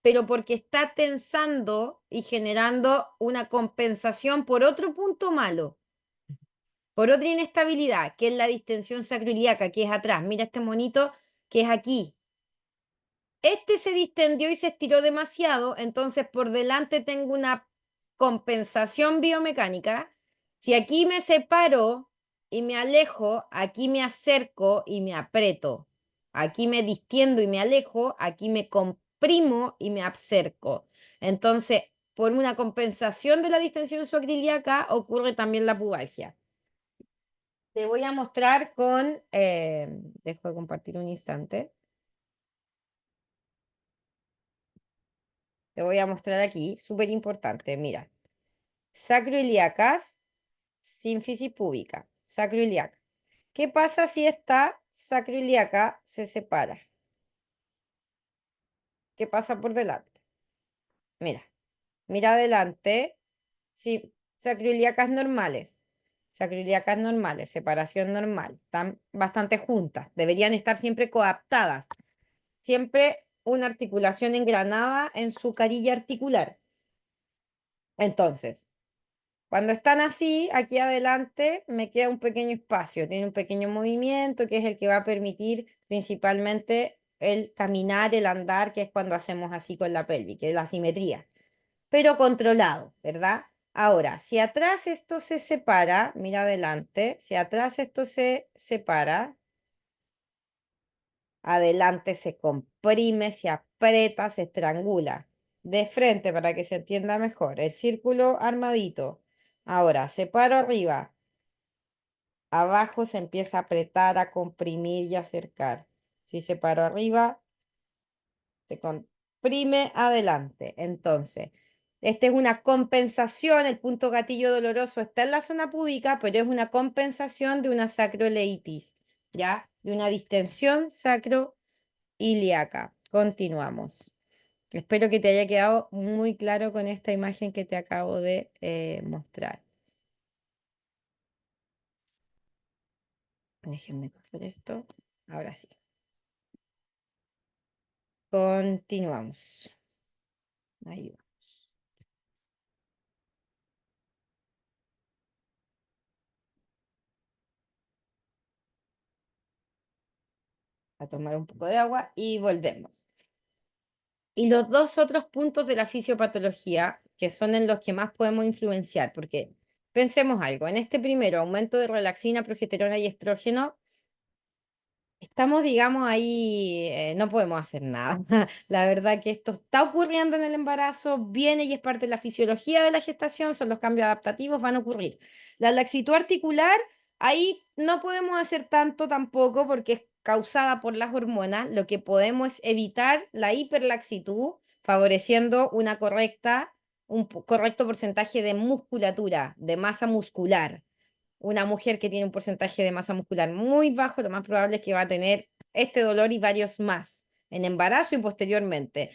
[SPEAKER 1] pero porque está tensando y generando una compensación por otro punto malo, por otra inestabilidad, que es la distensión sacroiliaca, que es atrás. Mira este monito que es aquí. Este se distendió y se estiró demasiado, entonces por delante tengo una compensación biomecánica. Si aquí me separo y me alejo, aquí me acerco y me aprieto. Aquí me distiendo y me alejo, aquí me comprimo y me acerco. Entonces, por una compensación de la distensión subacroiliaca ocurre también la pubalgia. Te voy a mostrar con, dejo de compartir un instante. Te voy a mostrar aquí, súper importante, mira. Sacroiliacas, sínfisis púbica, sacroiliaca. ¿Qué pasa si esta sacroiliaca se separa? ¿Qué pasa por delante? Mira, mira adelante, sí, sacroiliacas normales, sacroiliacas normales, separación normal, están bastante juntas, deberían estar siempre coaptadas, siempre una articulación engranada en su carilla articular. Entonces, cuando están así, aquí adelante me queda un pequeño espacio, tiene un pequeño movimiento que es el que va a permitir principalmente el caminar, el andar, que es cuando hacemos así con la pelvis, que es la simetría, pero controlado, ¿verdad? Ahora, si atrás esto se separa, mira adelante, si atrás esto se separa, adelante se comprime, se aprieta, se estrangula. De frente para que se entienda mejor, el círculo armadito. Ahora, separo arriba. Abajo se empieza a apretar, a comprimir y acercar. Si separo arriba, se comprime adelante. Entonces, esta es una compensación. El punto gatillo doloroso está en la zona púbica, pero es una compensación de una sacroileitis, ¿ya? De una distensión sacroiliaca. Continuamos. Espero que te haya quedado muy claro con esta imagen que te acabo de mostrar. Déjenme coger esto. Ahora sí. Continuamos. Ahí va. A tomar un poco de agua y volvemos. Y los dos otros puntos de la fisiopatología, que son en los que más podemos influenciar, porque pensemos algo, en este primero, aumento de relaxina, progesterona y estrógeno, estamos, digamos, ahí, no podemos hacer nada. La verdad que esto está ocurriendo en el embarazo, viene y es parte de la fisiología de la gestación, son los cambios adaptativos, van a ocurrir. La laxitud articular, ahí no podemos hacer tanto tampoco porque es causada por las hormonas. Lo que podemos es evitar la hiperlaxitud, favoreciendo una correcta, correcto porcentaje de musculatura, de masa muscular. Una mujer que tiene un porcentaje de masa muscular muy bajo, lo más probable es que va a tener este dolor y varios más en embarazo y posteriormente.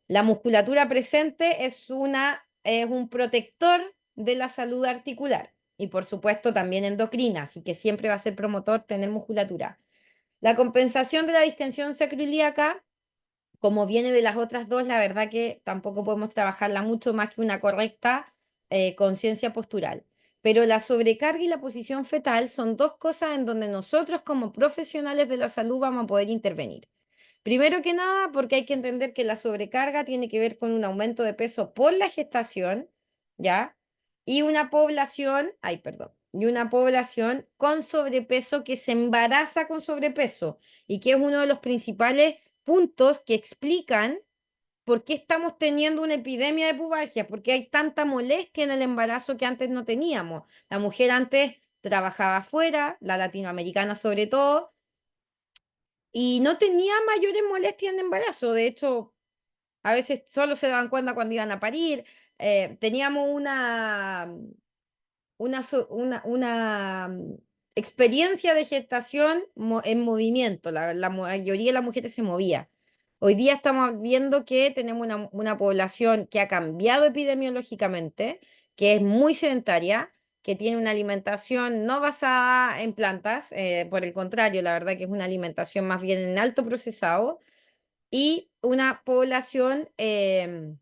[SPEAKER 1] La musculatura presente es un protector de la salud articular y por supuesto también endocrina, así que siempre va a ser promotor tener musculatura. La compensación de la distensión sacroiliaca, como viene de las otras dos, la verdad que tampoco podemos trabajarla mucho más que una correcta conciencia postural. Pero la sobrecarga y la posición fetal son dos cosas en donde nosotros como profesionales de la salud vamos a poder intervenir. Primero que nada, porque hay que entender que la sobrecarga tiene que ver con un aumento de peso por la gestación, ¿ya? Y una población, ay, perdón, y una población con sobrepeso que se embaraza con sobrepeso y que es uno de los principales puntos que explican por qué estamos teniendo una epidemia de pubalgia, porque hay tanta molestia en el embarazo que antes no teníamos. La mujer antes trabajaba afuera, la latinoamericana sobre todo, y no tenía mayores molestias en el embarazo. De hecho, a veces solo se daban cuenta cuando iban a parir. Teníamos una experiencia de gestación en movimiento. La mayoría de las mujeres se movía. Hoy día estamos viendo que tenemos una población que ha cambiado epidemiológicamente, que es muy sedentaria, que tiene una alimentación no basada en plantas, por el contrario, la verdad que es una alimentación más bien en alto procesado, y una población que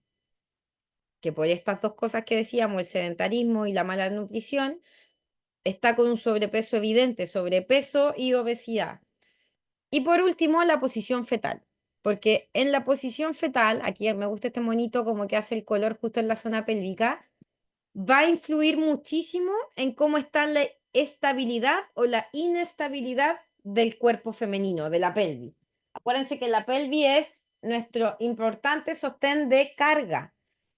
[SPEAKER 1] por estas dos cosas que decíamos, el sedentarismo y la mala nutrición, está con un sobrepeso evidente, sobrepeso y obesidad. Y por último, la posición fetal. Porque en la posición fetal, aquí me gusta este monito como que hace el color justo en la zona pélvica, va a influir muchísimo en cómo está la estabilidad o la inestabilidad del cuerpo femenino, de la pelvis. Acuérdense que la pelvis es nuestro importante sostén de carga.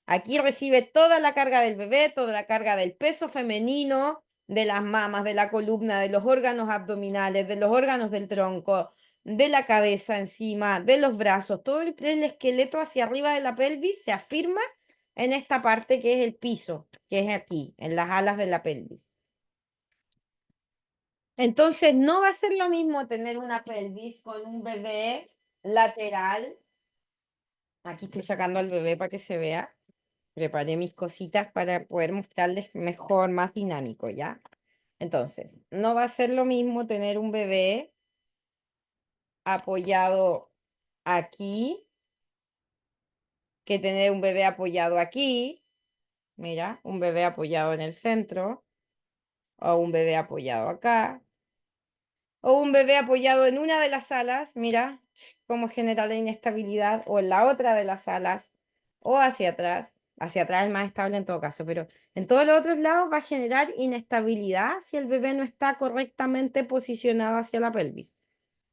[SPEAKER 1] Aquí recibe toda la carga del bebé, toda la carga del peso femenino, de las mamas, de la columna, de los órganos abdominales, de los órganos del tronco, de la cabeza encima, de los brazos, todo el esqueleto hacia arriba de la pelvis se afirma en esta parte que es el piso, que es aquí, en las alas de la pelvis. Entonces, no va a ser lo mismo tener una pelvis con un bebé lateral. Aquí estoy sacando al bebé para que se vea. Preparé mis cositas para poder mostrarles mejor, más dinámico, ¿ya? Entonces, no va a ser lo mismo tener un bebé apoyado aquí que tener un bebé apoyado aquí. Mira, un bebé apoyado en el centro o un bebé apoyado acá. O un bebé apoyado en una de las alas, mira cómo genera la inestabilidad, o en la otra de las alas, o hacia atrás es más estable en todo caso, pero en todos los otros lados va a generar inestabilidad si el bebé no está correctamente posicionado hacia la pelvis,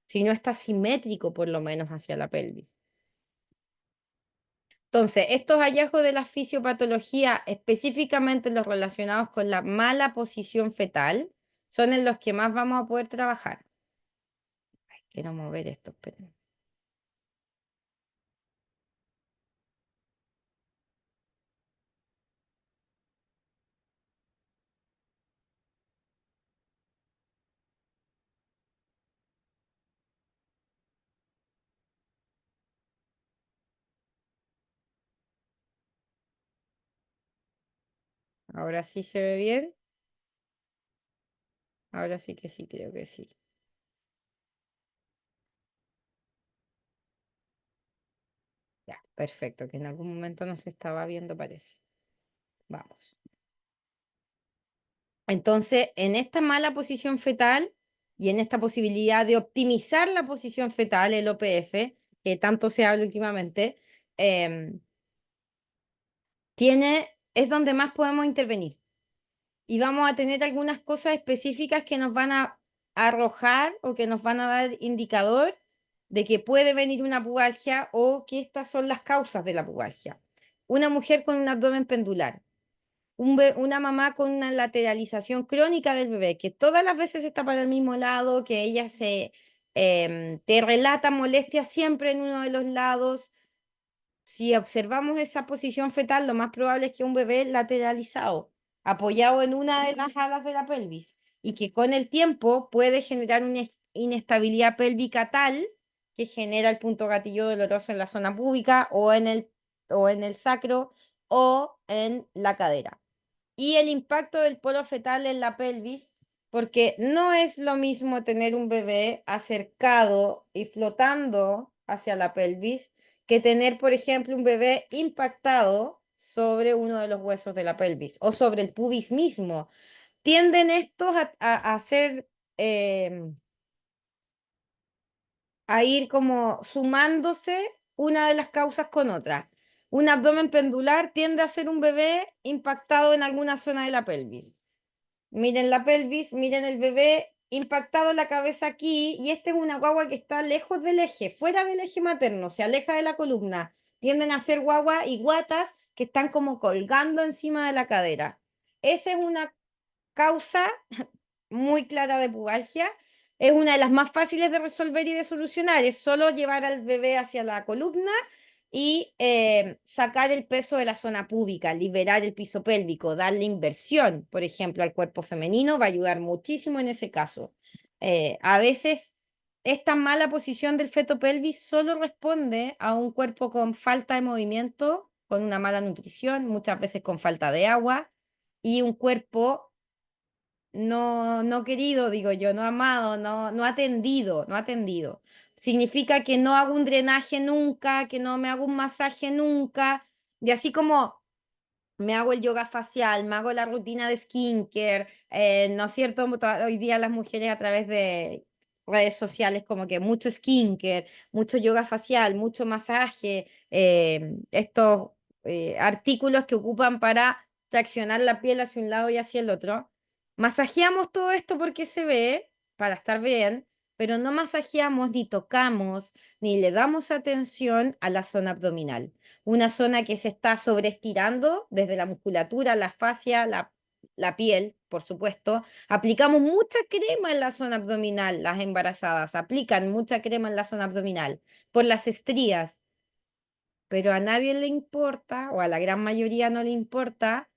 [SPEAKER 1] si no está simétrico por lo menos hacia la pelvis. Entonces, estos hallazgos de la fisiopatología, específicamente los relacionados con la mala posición fetal, son en los que más vamos a poder trabajar. Quiero mover esto, pero ahora sí se ve bien. Ahora sí que sí, creo que sí. Ya, perfecto, que en algún momento no se estaba viendo, parece. Vamos. Entonces, en esta mala posición fetal y en esta posibilidad de optimizar la posición fetal, el OPF, que tanto se habla últimamente, em, es donde más podemos intervenir. Y vamos a tener algunas cosas específicas que nos van a arrojar o que nos van a dar indicador de que puede venir una pubalgia o que estas son las causas de la pubalgia. Una mujer con un abdomen pendular, una mamá con una lateralización crónica del bebé, que todas las veces está para el mismo lado, que ella te relata molestias siempre en uno de los lados. Si observamos esa posición fetal, lo más probable es que un bebé lateralizado, apoyado en una de las alas de la pelvis, y que con el tiempo puede generar una inestabilidad pélvica tal que genera el punto gatillo doloroso en la zona púbica o en el sacro o en la cadera. Y el impacto del polo fetal en la pelvis, porque no es lo mismo tener un bebé acercado y flotando hacia la pelvis que tener, por ejemplo, un bebé impactado sobre uno de los huesos de la pelvis o sobre el pubis mismo. Tienden estos a ser, a ir como sumándose una de las causas con otra. Un abdomen pendular tiende a ser un bebé impactado en alguna zona de la pelvis. Miren la pelvis, miren el bebé impactado la cabeza aquí, y esta es una guagua que está lejos del eje, fuera del eje materno, se aleja de la columna. Tienden a ser guaguas y guatas que están como colgando encima de la cadera. Esa es una causa muy clara de pubalgia. Es una de las más fáciles de resolver y de solucionar. Es solo llevar al bebé hacia la columna y sacar el peso de la zona púbica, liberar el piso pélvico, darle inversión, por ejemplo, al cuerpo femenino, va a ayudar muchísimo en ese caso. A veces esta mala posición del feto pelvis solo responde a un cuerpo con falta de movimiento, con una mala nutrición, muchas veces con falta de agua, y un cuerpo no querido, digo yo, no amado, no atendido, no atendido. Significa que no hago un drenaje nunca, que no me hago un masaje nunca, y así como me hago el yoga facial, me hago la rutina de skincare, ¿no es cierto? Hoy día las mujeres a través de redes sociales como que mucho skincare, mucho yoga facial, mucho masaje, estos artículos que ocupan para traccionar la piel hacia un lado y hacia el otro. Masajeamos todo esto porque se ve, para estar bien, pero no masajeamos ni tocamos ni le damos atención a la zona abdominal, una zona que se está sobreestirando desde la musculatura, la fascia, la piel, por supuesto. Aplicamos mucha crema en la zona abdominal, las embarazadas aplican mucha crema en la zona abdominal por las estrías, pero a nadie le importa, o a la gran mayoría no le importa,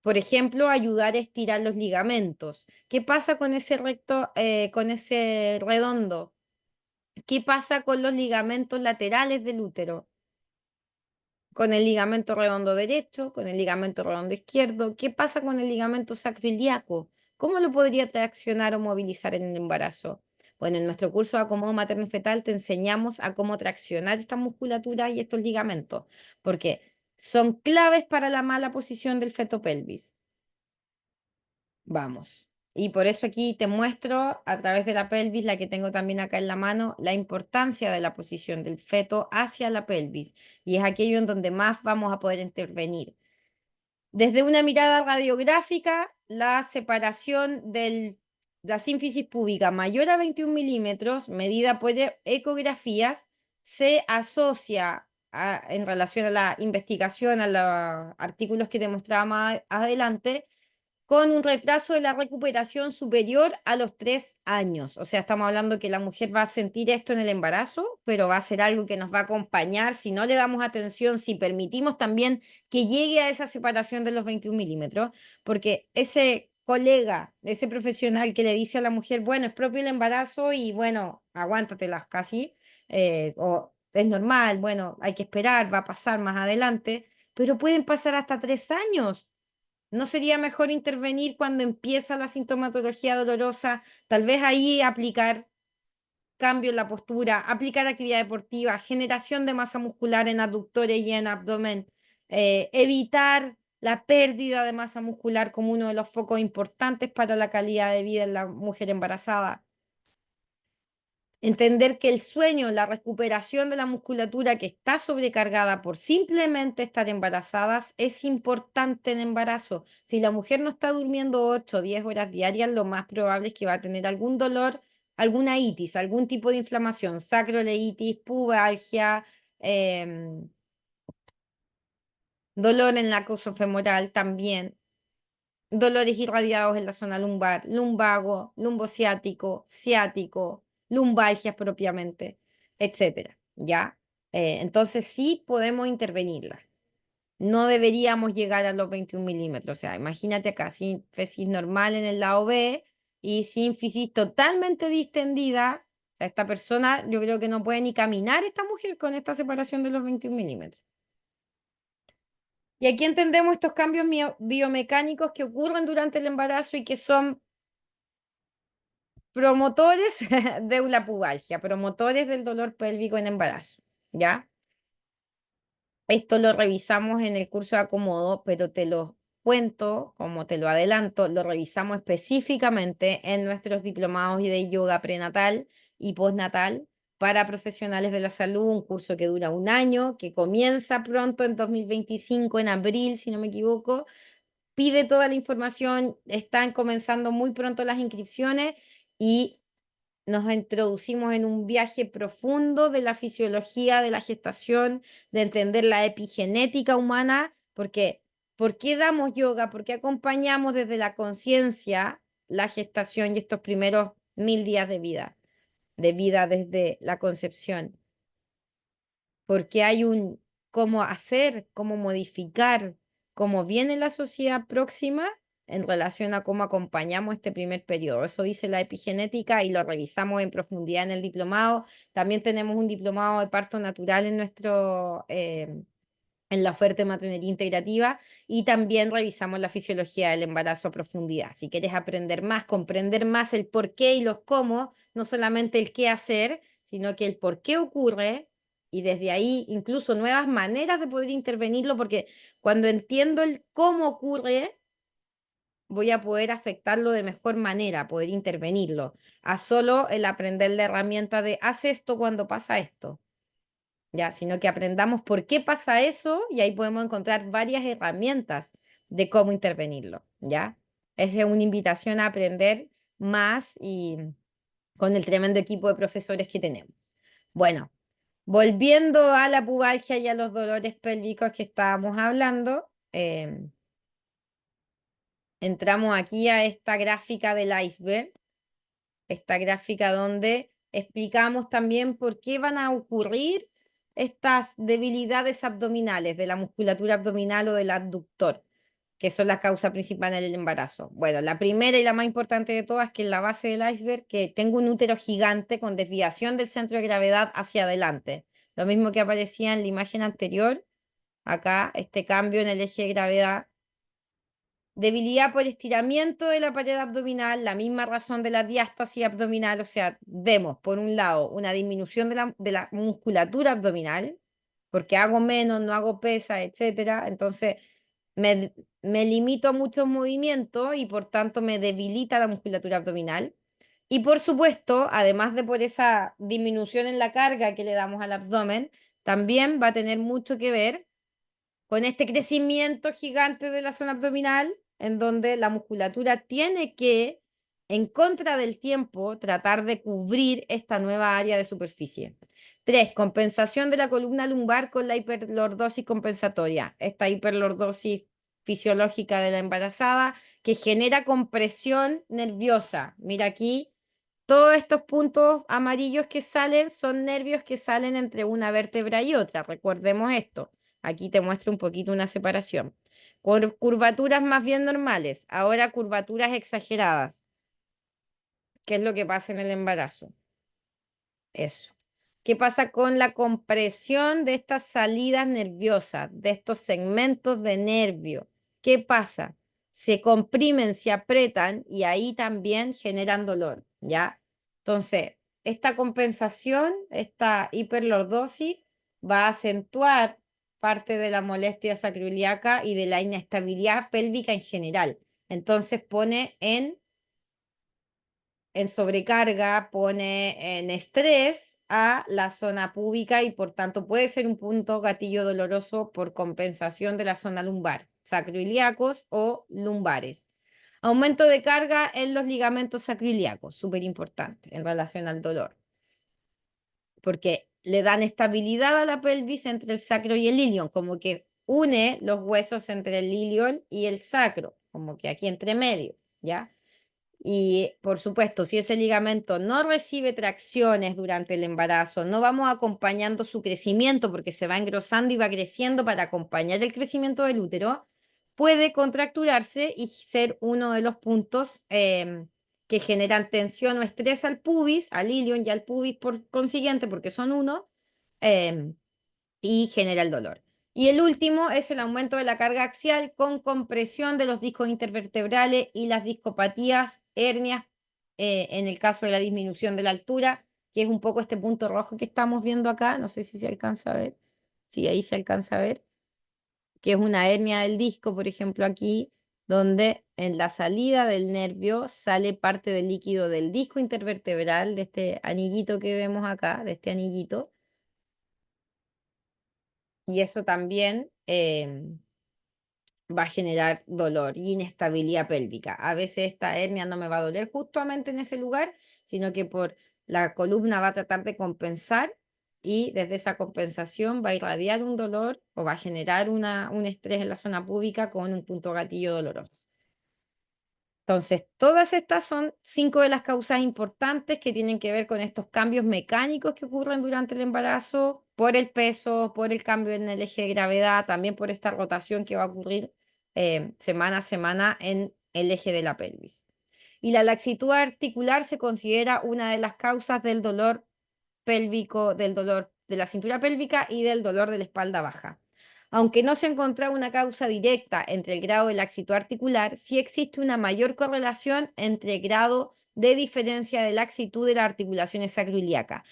[SPEAKER 1] por ejemplo, ayudar a estirar los ligamentos. ¿Qué pasa con ese recto, con ese redondo? ¿Qué pasa con los ligamentos laterales del útero? Con el ligamento redondo derecho, con el ligamento redondo izquierdo. ¿Qué pasa con el ligamento sacroiliaco? ¿Cómo lo podría traccionar o movilizar en el embarazo? Bueno, en nuestro curso de acomodo materno fetal te enseñamos a cómo traccionar esta musculatura y estos ligamentos, porque son claves para la mala posición del feto pelvis. Vamos. Y por eso aquí te muestro a través de la pelvis, la que tengo también acá en la mano, la importancia de la posición del feto hacia la pelvis. Y es aquello en donde más vamos a poder intervenir. Desde una mirada radiográfica, la separación de la sínfisis púbica mayor a 21 milímetros, medida por ecografías, se asocia en relación a la investigación, a los artículos que te mostraba más adelante, con un retraso de la recuperación superior a los 3 años. O sea, estamos hablando que la mujer va a sentir esto en el embarazo, pero va a ser algo que nos va a acompañar si no le damos atención, si permitimos también que llegue a esa separación de los 21 milímetros, porque ese colega, ese profesional que le dice a la mujer, bueno, es propio el embarazo y bueno, aguántatelas casi, o es normal, bueno, hay que esperar, va a pasar más adelante, pero pueden pasar hasta 3 años. ¿No sería mejor intervenir cuando empieza la sintomatología dolorosa? Tal vez ahí aplicar cambio en la postura, aplicar actividad deportiva, generación de masa muscular en aductores y en abdomen, evitar la pérdida de masa muscular como uno de los focos importantes para la calidad de vida en la mujer embarazada. Entender que el sueño, la recuperación de la musculatura que está sobrecargada por simplemente estar embarazadas es importante en embarazo. Si la mujer no está durmiendo 8 o 10 horas diarias, lo más probable es que va a tener algún dolor, alguna itis, algún tipo de inflamación, sacroleitis, pubalgia, dolor en la femoral también, dolores irradiados en la zona lumbar, lumbago, lumbociático, ciático, lumbalgias propiamente, etcétera, ¿ya? Entonces sí podemos intervenirla. No deberíamos llegar a los 21 milímetros. O sea, imagínate acá, sínfisis normal en el lado B y sínfisis totalmente distendida. O sea, esta persona, yo creo que no puede ni caminar esta mujer con esta separación de los 21 milímetros. Y aquí entendemos estos cambios biomecánicos que ocurren durante el embarazo y que son promotores de la pubalgia, promotores del dolor pélvico en embarazo, ¿ya? Esto lo revisamos en el curso de acomodo, pero te lo cuento, como te lo adelanto, lo revisamos específicamente en nuestros diplomados y de yoga prenatal y postnatal para profesionales de la salud, un curso que dura un año, que comienza pronto en 2025, en abril, si no me equivoco. Pide toda la información, están comenzando muy pronto las inscripciones y nos introducimos en un viaje profundo de la fisiología de la gestación, de entender la epigenética humana, porque ¿por qué damos yoga? ¿Por qué acompañamos desde la conciencia la gestación y estos primeros 1000 días de vida desde la concepción? Porque hay un cómo hacer, cómo modificar, cómo viene la sociedad próxima en relación a cómo acompañamos este primer periodo. Eso dice la epigenética y lo revisamos en profundidad en el diplomado. También tenemos un diplomado de parto natural en nuestro en la oferta de matronería integrativa y también revisamos la fisiología del embarazo a profundidad. Si quieres aprender más, comprender más el por qué y los cómo, no solamente el qué hacer, sino que el por qué ocurre y desde ahí incluso nuevas maneras de poder intervenirlo, porque cuando entiendo el cómo ocurre, voy a poder afectarlo de mejor manera, poder intervenirlo, a solo el aprender la herramienta de haz esto cuando pasa esto. Ya, sino que aprendamos por qué pasa eso y ahí podemos encontrar varias herramientas de cómo intervenirlo, ¿ya? Esa es una invitación a aprender más y con el tremendo equipo de profesores que tenemos. Bueno, volviendo a la pubalgia y a los dolores pélvicos que estábamos hablando, entramos aquí a esta gráfica del iceberg, esta gráfica donde explicamos también por qué van a ocurrir estas debilidades abdominales de la musculatura abdominal o del abductor, que son la causa principal del embarazo. Bueno, la primera y la más importante de todas, que es la base del iceberg, que tengo un útero gigante con desviación del centro de gravedad hacia adelante. Lo mismo que aparecía en la imagen anterior, acá, este cambio en el eje de gravedad. Debilidad por estiramiento de la pared abdominal, la misma razón de la diástasis abdominal, o sea, vemos por un lado una disminución de la musculatura abdominal, porque hago menos, no hago pesa, etcétera, entonces me limito a muchos movimientos y por tanto me debilita la musculatura abdominal. Y por supuesto, además de por esa disminución en la carga que le damos al abdomen, también va a tener mucho que ver con este crecimiento gigante de la zona abdominal, en donde la musculatura tiene que, en contra del tiempo, tratar de cubrir esta nueva área de superficie. 3. Compensación de la columna lumbar con la hiperlordosis compensatoria. Esta hiperlordosis fisiológica de la embarazada que genera compresión nerviosa. Mira aquí, todos estos puntos amarillos que salen son nervios que salen entre una vértebra y otra. Recordemos esto. Aquí te muestro un poquito una separación. Curvaturas más bien normales, ahora curvaturas exageradas. ¿Qué es lo que pasa en el embarazo? Eso. ¿Qué pasa con la compresión de estas salidas nerviosas, de estos segmentos de nervio? ¿Qué pasa? Se comprimen, se apretan y ahí también generan dolor, ¿ya? Entonces, esta compensación, esta hiperlordosis, va a acentuar parte de la molestia sacroiliaca y de la inestabilidad pélvica en general. Entonces pone en sobrecarga, pone en estrés a la zona púbica y por tanto puede ser un punto gatillo doloroso por compensación de la zona lumbar, sacroiliacos o lumbares. Aumento de carga en los ligamentos sacroiliacos, súper importante en relación al dolor, porque le dan estabilidad a la pelvis entre el sacro y el ilion, como que une los huesos entre el ilion y el sacro, como que aquí entre medio, ¿ya? Y por supuesto, si ese ligamento no recibe tracciones durante el embarazo, no vamos acompañando su crecimiento porque se va engrosando y va creciendo para acompañar el crecimiento del útero, puede contracturarse y ser uno de los puntos que generan tensión o estrés al pubis, al ilion y al pubis por consiguiente, porque son uno, em, y genera el dolor. Y el último es el aumento de la carga axial con compresión de los discos intervertebrales y las discopatías, hernias, en el caso de la disminución de la altura, que es un poco este punto rojo que estamos viendo acá, no sé si se alcanza a ver, sí, ahí se alcanza a ver, que es una hernia del disco, por ejemplo, aquí, donde en la salida del nervio sale parte del líquido del disco intervertebral, de este anillito que vemos acá, de este anillito, y eso también va a generar dolor y inestabilidad pélvica. A veces esta hernia no me va a doler justamente en ese lugar, sino que por la columna va a tratar de compensar y desde esa compensación va a irradiar un dolor o va a generar un estrés en la zona púbica con un punto gatillo doloroso. Entonces, todas estas son 5 de las causas importantes que tienen que ver con estos cambios mecánicos que ocurren durante el embarazo, por el peso, por el cambio en el eje de gravedad, también por esta rotación que va a ocurrir semana a semana en el eje de la pelvis. Y la laxitud articular se considera una de las causas del dolor pélvico, del dolor de la cintura pélvica y del dolor de la espalda baja. Aunque no se ha encontrado una causa directa entre el grado de laxitud articular, sí existe una mayor correlación entre el grado de diferencia de laxitud de las articulaciones sacroiliacas.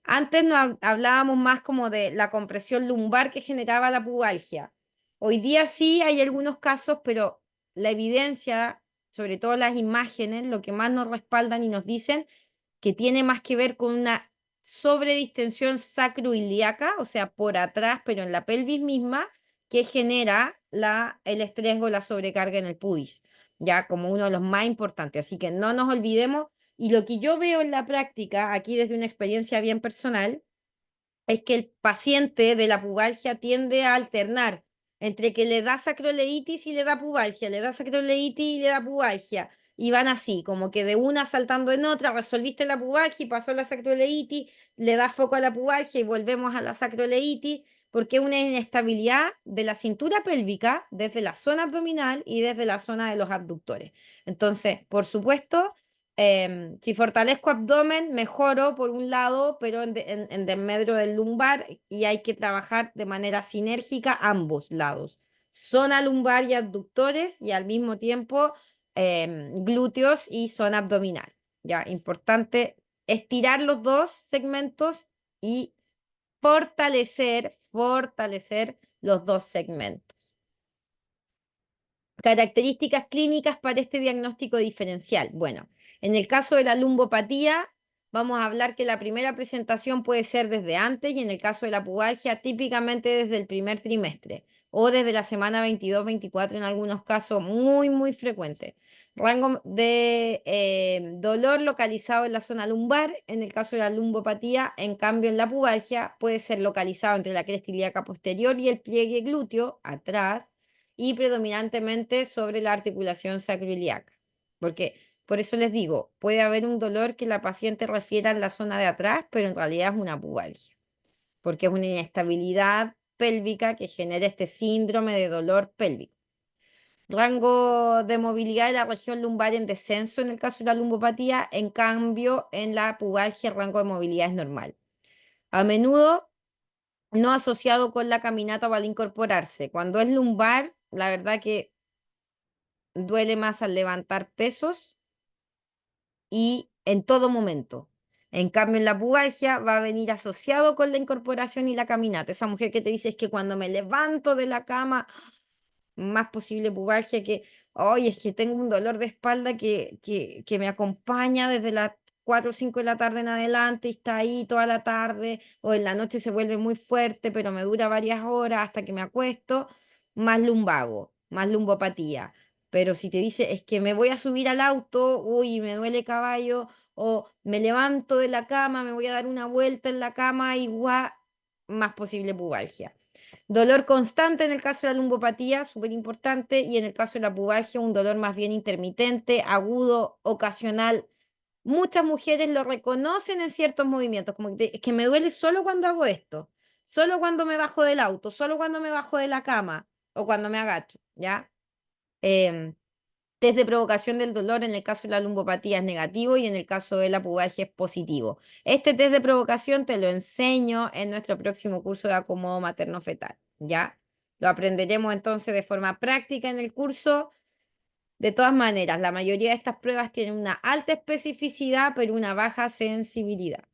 [SPEAKER 1] Antes no hablábamos más como de la compresión lumbar que generaba la pubalgia. Hoy día sí hay algunos casos, pero la evidencia, sobre todo las imágenes, lo que más nos respaldan y nos dicen que tiene más que ver con una sobredistensión sacroiliaca, o sea, por atrás, pero en la pelvis misma, que genera el estrés o la sobrecarga en el pubis, ya como uno de los más importantes. Así que no nos olvidemos. Y lo que yo veo en la práctica, aquí desde una experiencia bien personal, es que el paciente de la pubalgia tiende a alternar entre que le da sacroleitis y le da pubalgia, le da sacroleitis y le da pubalgia. Y van así, como que de una saltando en otra, resolviste la pubalgia y pasó la sacroleitis, le da foco a la pubalgia y volvemos a la sacroleitis, porque es una inestabilidad de la cintura pélvica desde la zona abdominal y desde la zona de los abductores. Entonces, por supuesto, si fortalezco abdomen, mejoro por un lado, pero en desmedro del lumbar y hay que trabajar de manera sinérgica ambos lados, zona lumbar y abductores y al mismo tiempo glúteos y zona abdominal. Ya, importante estirar los dos segmentos y fortalecer los dos segmentos. Características clínicas para este diagnóstico diferencial. Bueno, en el caso de la lumbopatía, vamos a hablar que la primera presentación puede ser desde antes y en el caso de la pubalgia, típicamente desde el primer trimestre o desde la semana 22-24 en algunos casos muy frecuente. Rango de dolor localizado en la zona lumbar, en el caso de la lumbopatía, en cambio en la pubalgia puede ser localizado entre la cresta ilíaca posterior y el pliegue glúteo, atrás, y predominantemente sobre la articulación sacroiliaca. Porque, por eso les digo, puede haber un dolor que la paciente refiera en la zona de atrás, pero en realidad es una pubalgia, porque es una inestabilidad pélvica que genera este síndrome de dolor pélvico. Rango de movilidad de la región lumbar en descenso en el caso de la lumbopatía, en cambio en la pubalgia el rango de movilidad es normal. A menudo no asociado con la caminata o al incorporarse. Cuando es lumbar, la verdad que duele más al levantar pesos y en todo momento. En cambio, en la pubalgia va a venir asociado con la incorporación y la caminata. Esa mujer que te dice es que cuando me levanto de la cama, más posible pubalgia que, hoy es que tengo un dolor de espalda que me acompaña desde las 4 o 5 de la tarde en adelante y está ahí toda la tarde, o en la noche se vuelve muy fuerte, pero me dura varias horas hasta que me acuesto, más lumbago, más lumbopatía. Pero si te dice, es que me voy a subir al auto, uy, me duele caballo, o me levanto de la cama, me voy a dar una vuelta en la cama, igual, más posible pubalgia. Dolor constante en el caso de la lumbopatía, súper importante, y en el caso de la pubalgia, un dolor más bien intermitente, agudo, ocasional. Muchas mujeres lo reconocen en ciertos movimientos, como que, es que me duele solo cuando hago esto, solo cuando me bajo del auto, solo cuando me bajo de la cama o cuando me agacho, ¿ya? Em, Test de provocación del dolor en el caso de la lumbopatía es negativo y en el caso de la pubalgia es positivo. Este test de provocación te lo enseño en nuestro próximo curso de acomodo materno-fetal, ¿ya? Lo aprenderemos entonces de forma práctica en el curso. De todas maneras, la mayoría de estas pruebas tienen una alta especificidad, pero una baja sensibilidad.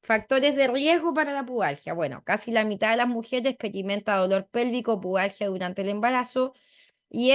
[SPEAKER 1] Factores de riesgo para la pubalgia. Bueno, casi la mitad de las mujeres experimenta dolor pélvico o pubalgia durante el embarazo y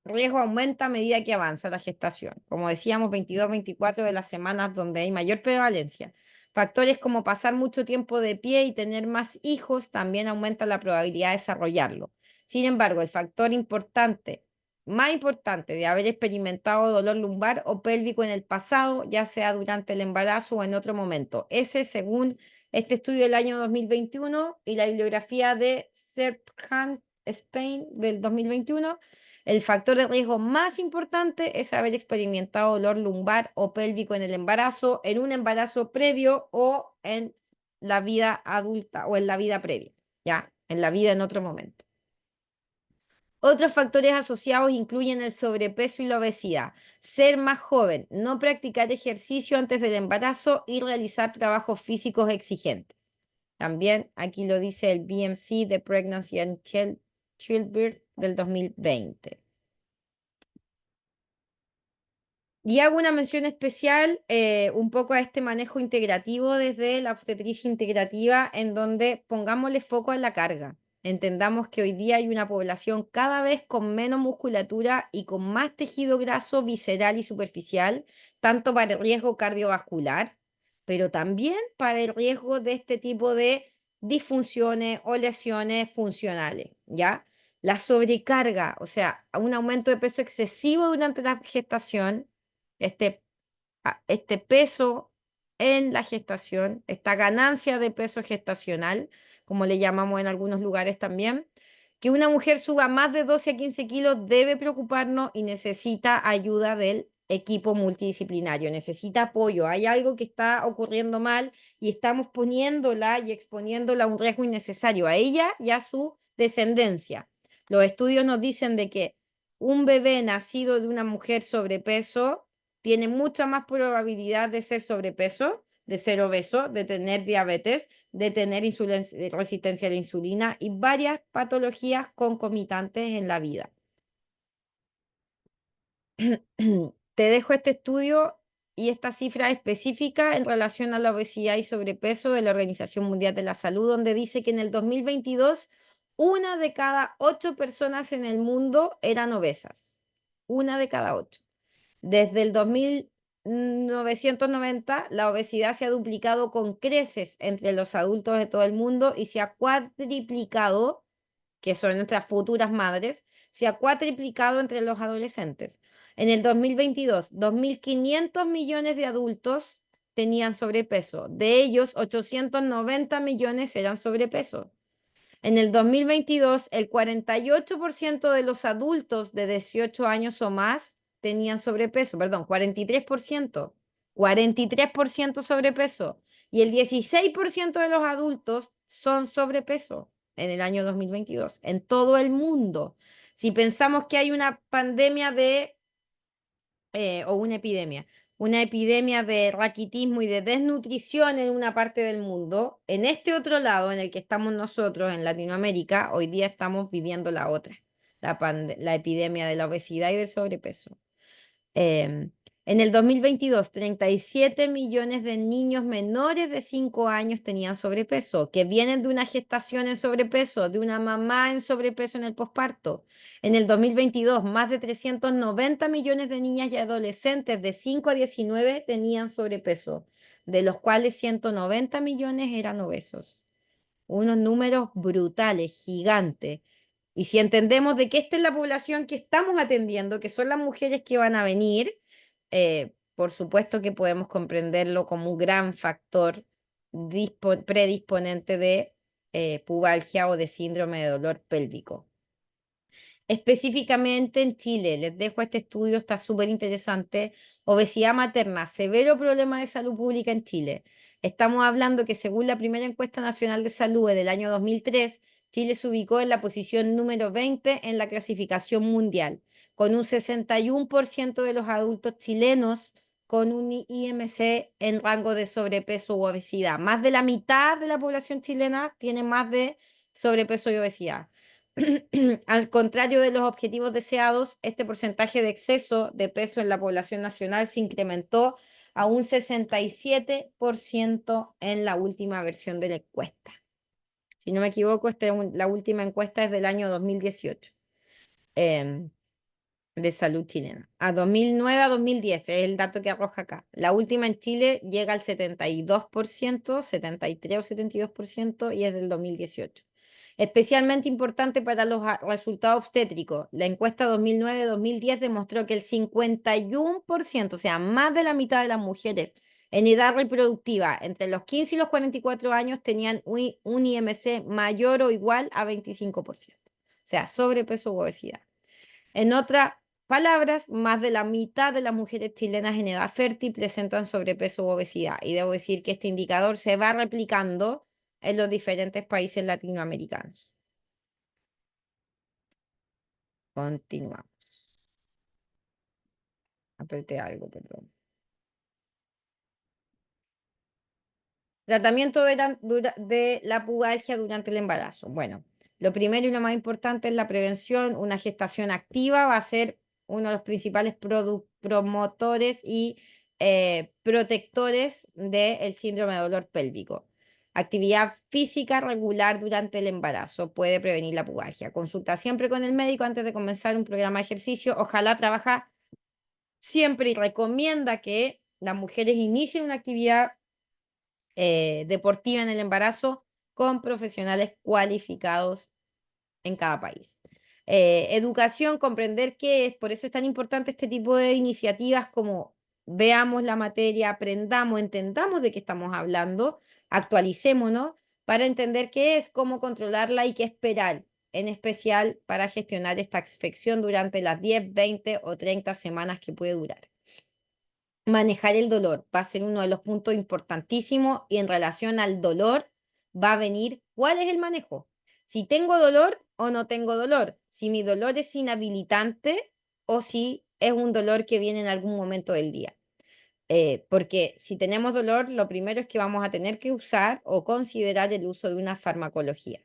[SPEAKER 1] riesgo aumenta a medida que avanza la gestación. Como decíamos, 22-24 de las semanas donde hay mayor prevalencia. Factores como pasar mucho tiempo de pie y tener más hijos también aumentan la probabilidad de desarrollarlo. Sin embargo, el factor importante, más importante de haber experimentado dolor lumbar o pélvico en el pasado, ya sea durante el embarazo o en otro momento. Ese, según este estudio del año 2021 y la bibliografía de Serpent Spain del 2021, el factor de riesgo más importante es haber experimentado dolor lumbar o pélvico en el embarazo, en un embarazo previo o en la vida adulta o en la vida previa, ¿ya? En la vida en otro momento. Otros factores asociados incluyen el sobrepeso y la obesidad, ser más joven, no practicar ejercicio antes del embarazo y realizar trabajos físicos exigentes. También aquí lo dice el BMC de Pregnancy and Childbirth del 2020. Y hago una mención especial un poco a este manejo integrativo desde la obstetricia integrativa, en donde pongámosle foco en la carga. Entendamos que hoy día hay una población cada vez con menos musculatura y con más tejido graso visceral y superficial, tanto para el riesgo cardiovascular, pero también para el riesgo de este tipo de disfunciones o lesiones funcionales, ¿ya? La sobrecarga, o sea, un aumento de peso excesivo durante la gestación, este, este peso en la gestación, esta ganancia de peso gestacional, como le llamamos en algunos lugares también, que una mujer suba más de 12 a 15 kilos debe preocuparnos y necesita ayuda del equipo multidisciplinario, necesita apoyo. Hay algo que está ocurriendo mal y estamos poniéndola y exponiéndola a un riesgo innecesario a ella y a su descendencia. Los estudios nos dicen de que un bebé nacido de una mujer sobrepeso tiene mucha más probabilidad de ser sobrepeso, de ser obeso, de tener diabetes, de tener resistencia a la insulina y varias patologías concomitantes en la vida. Te dejo este estudio y esta cifra específica en relación a la obesidad y sobrepeso de la Organización Mundial de la Salud, donde dice que en el 2022 una de cada 8 personas en el mundo eran obesas. Una de cada 8. Desde el 2990, la obesidad se ha duplicado con creces entre los adultos de todo el mundo y se ha cuadriplicado, que son nuestras futuras madres, se ha cuatriplicado entre los adolescentes. En el 2022, 2.500 millones de adultos tenían sobrepeso. De ellos, 890 millones eran sobrepeso. En el 2022, el 48% de los adultos de 18 años o más tenían sobrepeso, perdón, 43%, 43% sobrepeso. Y el 16% de los adultos son sobrepeso en el año 2022, en todo el mundo. Si pensamos que hay una pandemia o una epidemia de raquitismo y de desnutrición en una parte del mundo, en este otro lado en el que estamos nosotros, en Latinoamérica, hoy día estamos viviendo la otra, la epidemia de la obesidad y del sobrepeso. Eh, en el 2022, 37 millones de niños menores de 5 años tenían sobrepeso, que vienen de una gestación en sobrepeso, de una mamá en sobrepeso en el posparto. En el 2022, más de 390 millones de niñas y adolescentes de 5 a 19 tenían sobrepeso, de los cuales 190 millones eran obesos. Unos números brutales, gigantes. Y si entendemos de que esta es la población que estamos atendiendo, que son las mujeres que van a venir, por supuesto que podemos comprenderlo como un gran factor predisponente de pubalgia o de síndrome de dolor pélvico. Específicamente en Chile, les dejo este estudio, está súper interesante. Obesidad materna, severo problema de salud pública en Chile. Estamos hablando que según la primera encuesta nacional de salud del año 2003, Chile se ubicó en la posición número 20 en la clasificación mundial, con un 61% de los adultos chilenos con un IMC en rango de sobrepeso u obesidad. Más de la mitad de la población chilena tiene más de sobrepeso y obesidad. Al contrario de los objetivos deseados, este porcentaje de exceso de peso en la población nacional se incrementó a un 67% en la última versión de la encuesta. Si no me equivoco, la última encuesta es del año 2018 em, de salud chilena. A 2009 a 2010 es el dato que arroja acá. La última en Chile llega al 72%, 73 o 72% y es del 2018. Especialmente importante para los resultados obstétricos. La encuesta 2009-2010 demostró que el 51%, o sea, más de la mitad de las mujeres en edad reproductiva entre los 15 y los 44 años tenían un IMC mayor o igual a 25%. O sea, sobrepeso u obesidad. En otras palabras, más de la mitad de las mujeres chilenas en edad fértil presentan sobrepeso u obesidad. Y debo decir que este indicador se va replicando en los diferentes países latinoamericanos. Continuamos. Apreté algo, perdón. Tratamiento de la pubalgia durante el embarazo. Bueno, lo primero y lo más importante es la prevención. Una gestación activa va a ser uno de los principales promotores y protectores del síndrome de dolor pélvico. Actividad física regular durante el embarazo puede prevenir la pubalgia. Consulta siempre con el médico antes de comenzar un programa de ejercicio. Ojalá trabaja siempre y recomienda que las mujeres inicien una actividad deportiva en el embarazo con profesionales cualificados en cada país. Educación, comprender qué es, por eso es tan importante este tipo de iniciativas como veamos la materia, aprendamos, entendamos de qué estamos hablando, actualicémonos para entender qué es, cómo controlarla y qué esperar, en especial para gestionar esta infección durante las 10, 20 o 30 semanas que puede durar. Manejar el dolor va a ser uno de los puntos importantísimos y en relación al dolor va a venir cuál es el manejo. Si tengo dolor o no tengo dolor, si mi dolor es inhabilitante o si es un dolor que viene en algún momento del día. Porque si tenemos dolor, lo primero es que vamos a tener que usar o considerar el uso de una farmacología.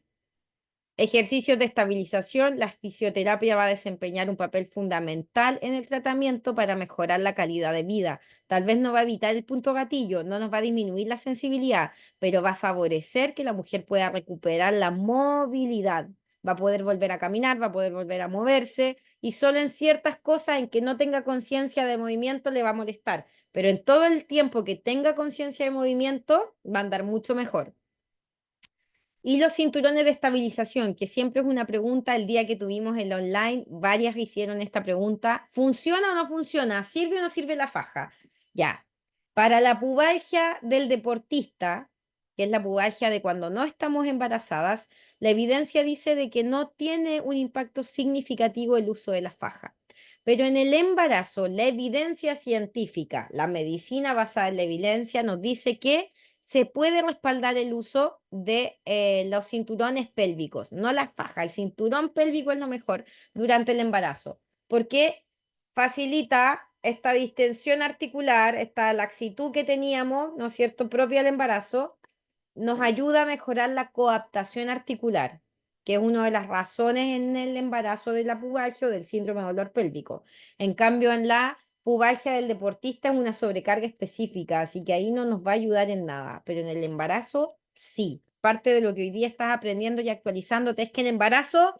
[SPEAKER 1] Ejercicios de estabilización, la fisioterapia va a desempeñar un papel fundamental en el tratamiento para mejorar la calidad de vida. Tal vez no va a evitar el punto gatillo, no nos va a disminuir la sensibilidad, pero va a favorecer que la mujer pueda recuperar la movilidad. Va a poder volver a caminar, va a poder volver a moverse y solo en ciertas cosas en que no tenga conciencia de movimiento le va a molestar, pero en todo el tiempo que tenga conciencia de movimiento va a andar mucho mejor. Y los cinturones de estabilización, que siempre es una pregunta, el día que tuvimos el online, varias hicieron esta pregunta, ¿funciona o no funciona? ¿Sirve o no sirve la faja? Ya, para la pubalgia del deportista, que es la pubalgia de cuando no estamos embarazadas, la evidencia dice de que no tiene un impacto significativo el uso de la faja. Pero en el embarazo, la evidencia científica, la medicina basada en la evidencia, nos dice que se puede respaldar el uso de los cinturones pélvicos, no la faja. El cinturón pélvico es lo mejor durante el embarazo, porque facilita esta distensión articular, esta laxitud que teníamos, ¿no es cierto?, propia del embarazo, nos ayuda a mejorar la coaptación articular, que es una de las razones en el embarazo de la pubalgia o del síndrome de dolor pélvico. En cambio, en la pubalgia del deportista es una sobrecarga específica, así que ahí no nos va a ayudar en nada, pero en el embarazo sí. Parte de lo que hoy día estás aprendiendo y actualizándote es que en embarazo,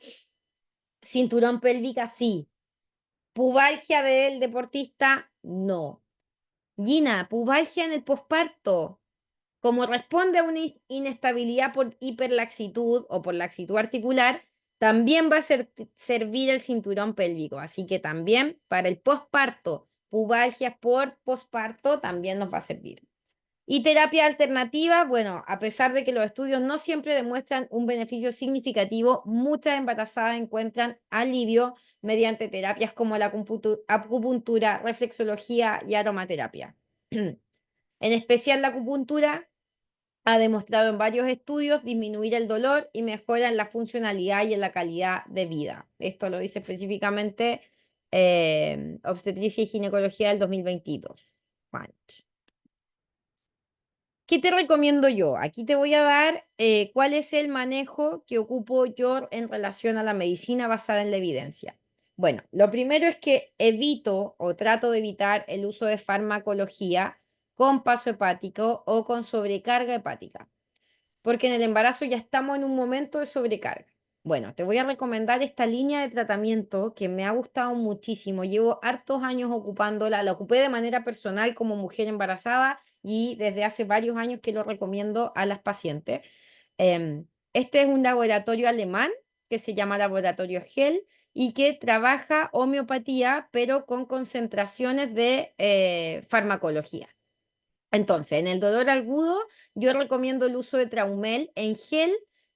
[SPEAKER 1] cinturón pélvica sí. Pubalgia del deportista, no. Gina, pubalgia en el posparto. Como responde a una inestabilidad por hiperlaxitud o por laxitud articular, también va a servir el cinturón pélvico. Así que también para el posparto, pubalgias por posparto, también nos va a servir. Y terapia alternativa, bueno, a pesar de que los estudios no siempre demuestran un beneficio significativo, muchas embarazadas encuentran alivio mediante terapias como la acupuntura, reflexología y aromaterapia. En especial la acupuntura ha demostrado en varios estudios disminuir el dolor y mejora en la funcionalidad y en la calidad de vida. Esto lo dice específicamente Obstetricia y Ginecología del 2022. Bueno, ¿qué te recomiendo yo? Aquí te voy a dar cuál es el manejo que ocupo yo en relación a la medicina basada en la evidencia. Bueno, lo primero es que evito o trato de evitar el uso de farmacología con paso hepático o con sobrecarga hepática porque en el embarazo ya estamos en un momento de sobrecarga. Bueno, te voy a recomendar esta línea de tratamiento que me ha gustado muchísimo. Llevo hartos años ocupándola, la ocupé de manera personal como mujer embarazada y desde hace varios años que lo recomiendo a las pacientes. Este es un laboratorio alemán que se llama Laboratorio Gel y que trabaja homeopatía, pero con concentraciones de farmacología. Entonces, en el dolor agudo, yo recomiendo el uso de Traumel en gel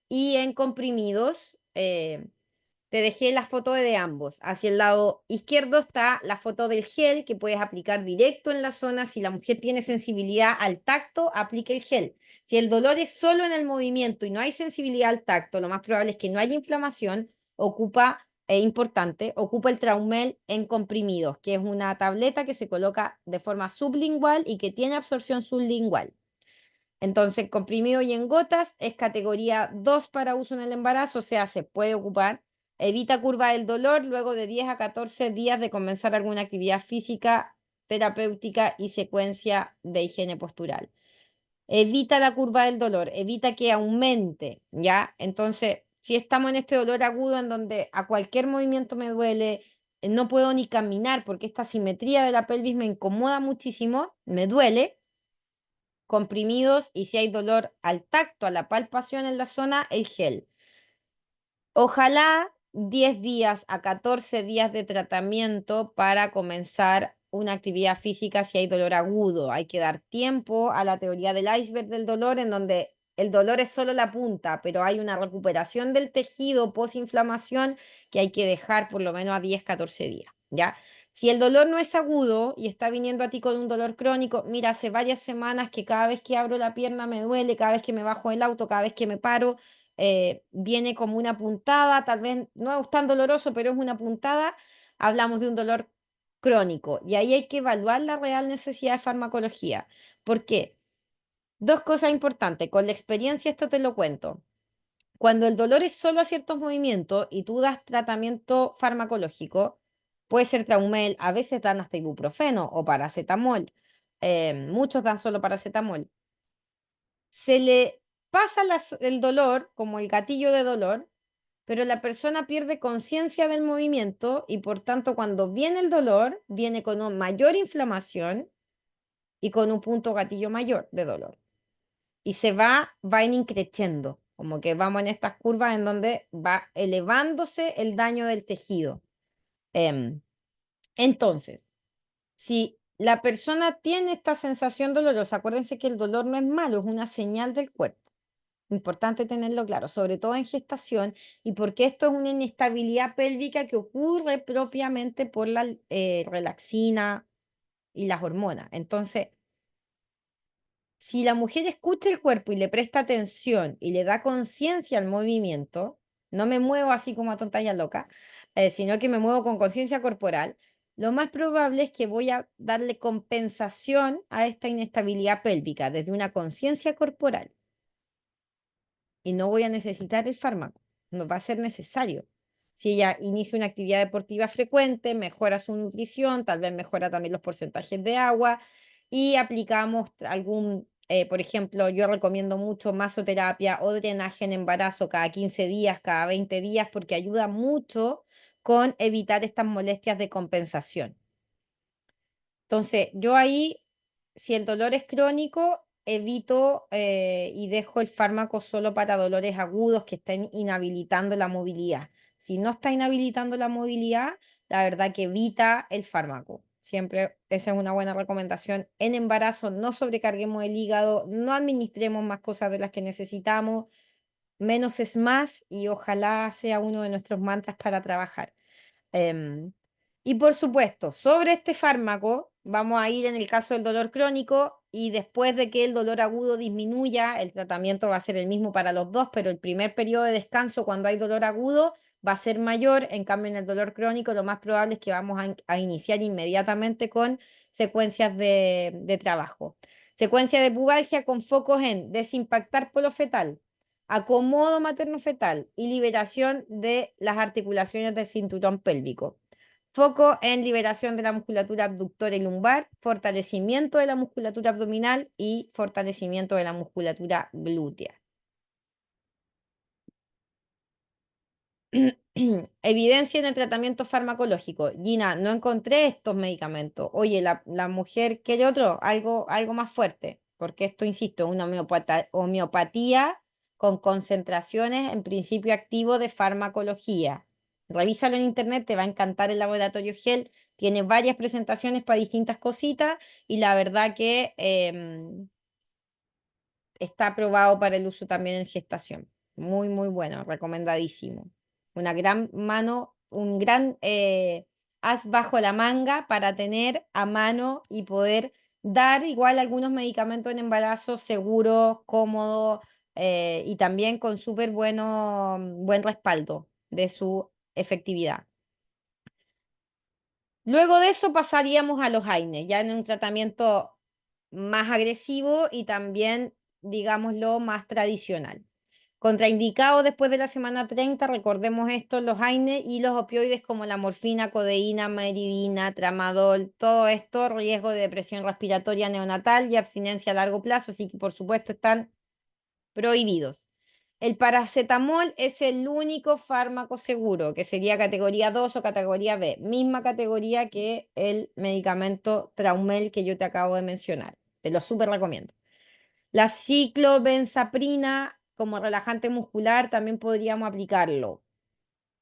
[SPEAKER 1] y en comprimidos. Te dejé la foto de ambos. Hacia el lado izquierdo está la foto del gel que puedes aplicar directo en la zona. Si la mujer tiene sensibilidad al tacto, aplique el gel. Si el dolor es solo en el movimiento y no hay sensibilidad al tacto, lo más probable es que no haya inflamación, ocupa, importante, ocupa el Traumel en comprimidos, que es una tableta que se coloca de forma sublingual y que tiene absorción sublingual. Entonces, comprimido y en gotas es categoría 2 para uso en el embarazo, o sea, se puede ocupar. Evita curva del dolor luego de 10 a 14 días de comenzar alguna actividad física, terapéutica y secuencia de higiene postural. Evita la curva del dolor, evita que aumente, ¿ya? Entonces, si estamos en este dolor agudo en donde a cualquier movimiento me duele, no puedo ni caminar porque esta simetría de la pelvis me incomoda muchísimo, me duele, comprimidos y si hay dolor al tacto, a la palpación en la zona, el gel. Ojalá 10 días a 14 días de tratamiento para comenzar una actividad física si hay dolor agudo. Hay que dar tiempo a la teoría del iceberg del dolor, en donde el dolor es solo la punta, pero hay una recuperación del tejido post-inflamación que hay que dejar por lo menos a 10, 14 días, ¿ya? Si el dolor no es agudo y está viniendo a ti con un dolor crónico, mira, hace varias semanas que cada vez que abro la pierna me duele, cada vez que me bajo del auto, cada vez que me paro, viene como una puntada, tal vez no es tan doloroso, pero es una puntada, hablamos de un dolor crónico. Y ahí hay que evaluar la real necesidad de farmacología. ¿Por qué? Dos cosas importantes. Con la experiencia esto te lo cuento. Cuando el dolor es solo a ciertos movimientos y tú das tratamiento farmacológico, puede ser Traumel, a veces dan hasta ibuprofeno o paracetamol. Muchos dan solo paracetamol. Se le pasa el dolor, como el gatillo de dolor, pero la persona pierde conciencia del movimiento y por tanto cuando viene el dolor, viene con una mayor inflamación y con un punto gatillo mayor de dolor. Y va en increciendo, como que vamos en estas curvas en donde va elevándose el daño del tejido. Em, entonces, si la persona tiene esta sensación dolorosa, acuérdense que el dolor no es malo, es una señal del cuerpo. Importante tenerlo claro, sobre todo en gestación, y porque esto es una inestabilidad pélvica que ocurre propiamente por la relaxina y las hormonas. Entonces, si la mujer escucha el cuerpo y le presta atención y le da conciencia al movimiento, no me muevo así como a tonta y a loca, sino que me muevo con conciencia corporal, lo más probable es que voy a darle compensación a esta inestabilidad pélvica desde una conciencia corporal y no voy a necesitar el fármaco, no va a ser necesario. Si ella inicia una actividad deportiva frecuente, mejora su nutrición, tal vez mejora también los porcentajes de agua y aplicamos algún, por ejemplo, yo recomiendo mucho masoterapia o drenaje en embarazo cada 15 días, cada 20 días, porque ayuda mucho con evitar estas molestias de compensación. Entonces, yo ahí, si el dolor es crónico, evito y dejo el fármaco solo para dolores agudos que estén inhabilitando la movilidad. Si no está inhabilitando la movilidad, la verdad que evita el fármaco. Siempre esa es una buena recomendación. En embarazo, no sobrecarguemos el hígado, no administremos más cosas de las que necesitamos, menos es más y ojalá sea uno de nuestros mantras para trabajar. Em, y por supuesto, sobre este fármaco vamos a ir en el caso del dolor crónico y después de que el dolor agudo disminuya, el tratamiento va a ser el mismo para los dos, pero el primer periodo de descanso cuando hay dolor agudo va a ser mayor. En cambio, en el dolor crónico lo más probable es que vamos a iniciar inmediatamente con secuencias de trabajo. Secuencia de pubalgia con focos en desimpactar polo fetal, acomodo materno-fetal y liberación de las articulaciones del cinturón pélvico. Foco en liberación de la musculatura abductora y lumbar, fortalecimiento de la musculatura abdominal y fortalecimiento de la musculatura glútea. Evidencia en el tratamiento farmacológico. Gina, no encontré estos medicamentos. Oye, la mujer quiere otro, algo más fuerte, porque esto, insisto, es una homeopatía con concentraciones en principio activo de farmacología. Revísalo en internet, te va a encantar el laboratorio Gel. Tiene varias presentaciones para distintas cositas y la verdad que está aprobado para el uso también en gestación. Muy, muy bueno, recomendadísimo. Una gran mano, un gran as bajo la manga para tener a mano y poder dar igual algunos medicamentos en embarazo seguros, cómodos y también con súper buen respaldo de su efectividad. Luego de eso pasaríamos a los AINES, ya en un tratamiento más agresivo y también digámoslo, más tradicional. Contraindicado después de la semana 30, recordemos esto, los AINE y los opioides como la morfina, codeína, meridina, tramadol, todo esto, riesgo de depresión respiratoria neonatal y abstinencia a largo plazo, así que por supuesto están prohibidos. El paracetamol es el único fármaco seguro, que sería categoría 2 o categoría B, misma categoría que el medicamento Traumel que yo te acabo de mencionar. Te lo súper recomiendo. La ciclobenzaprina como relajante muscular también podríamos aplicarlo.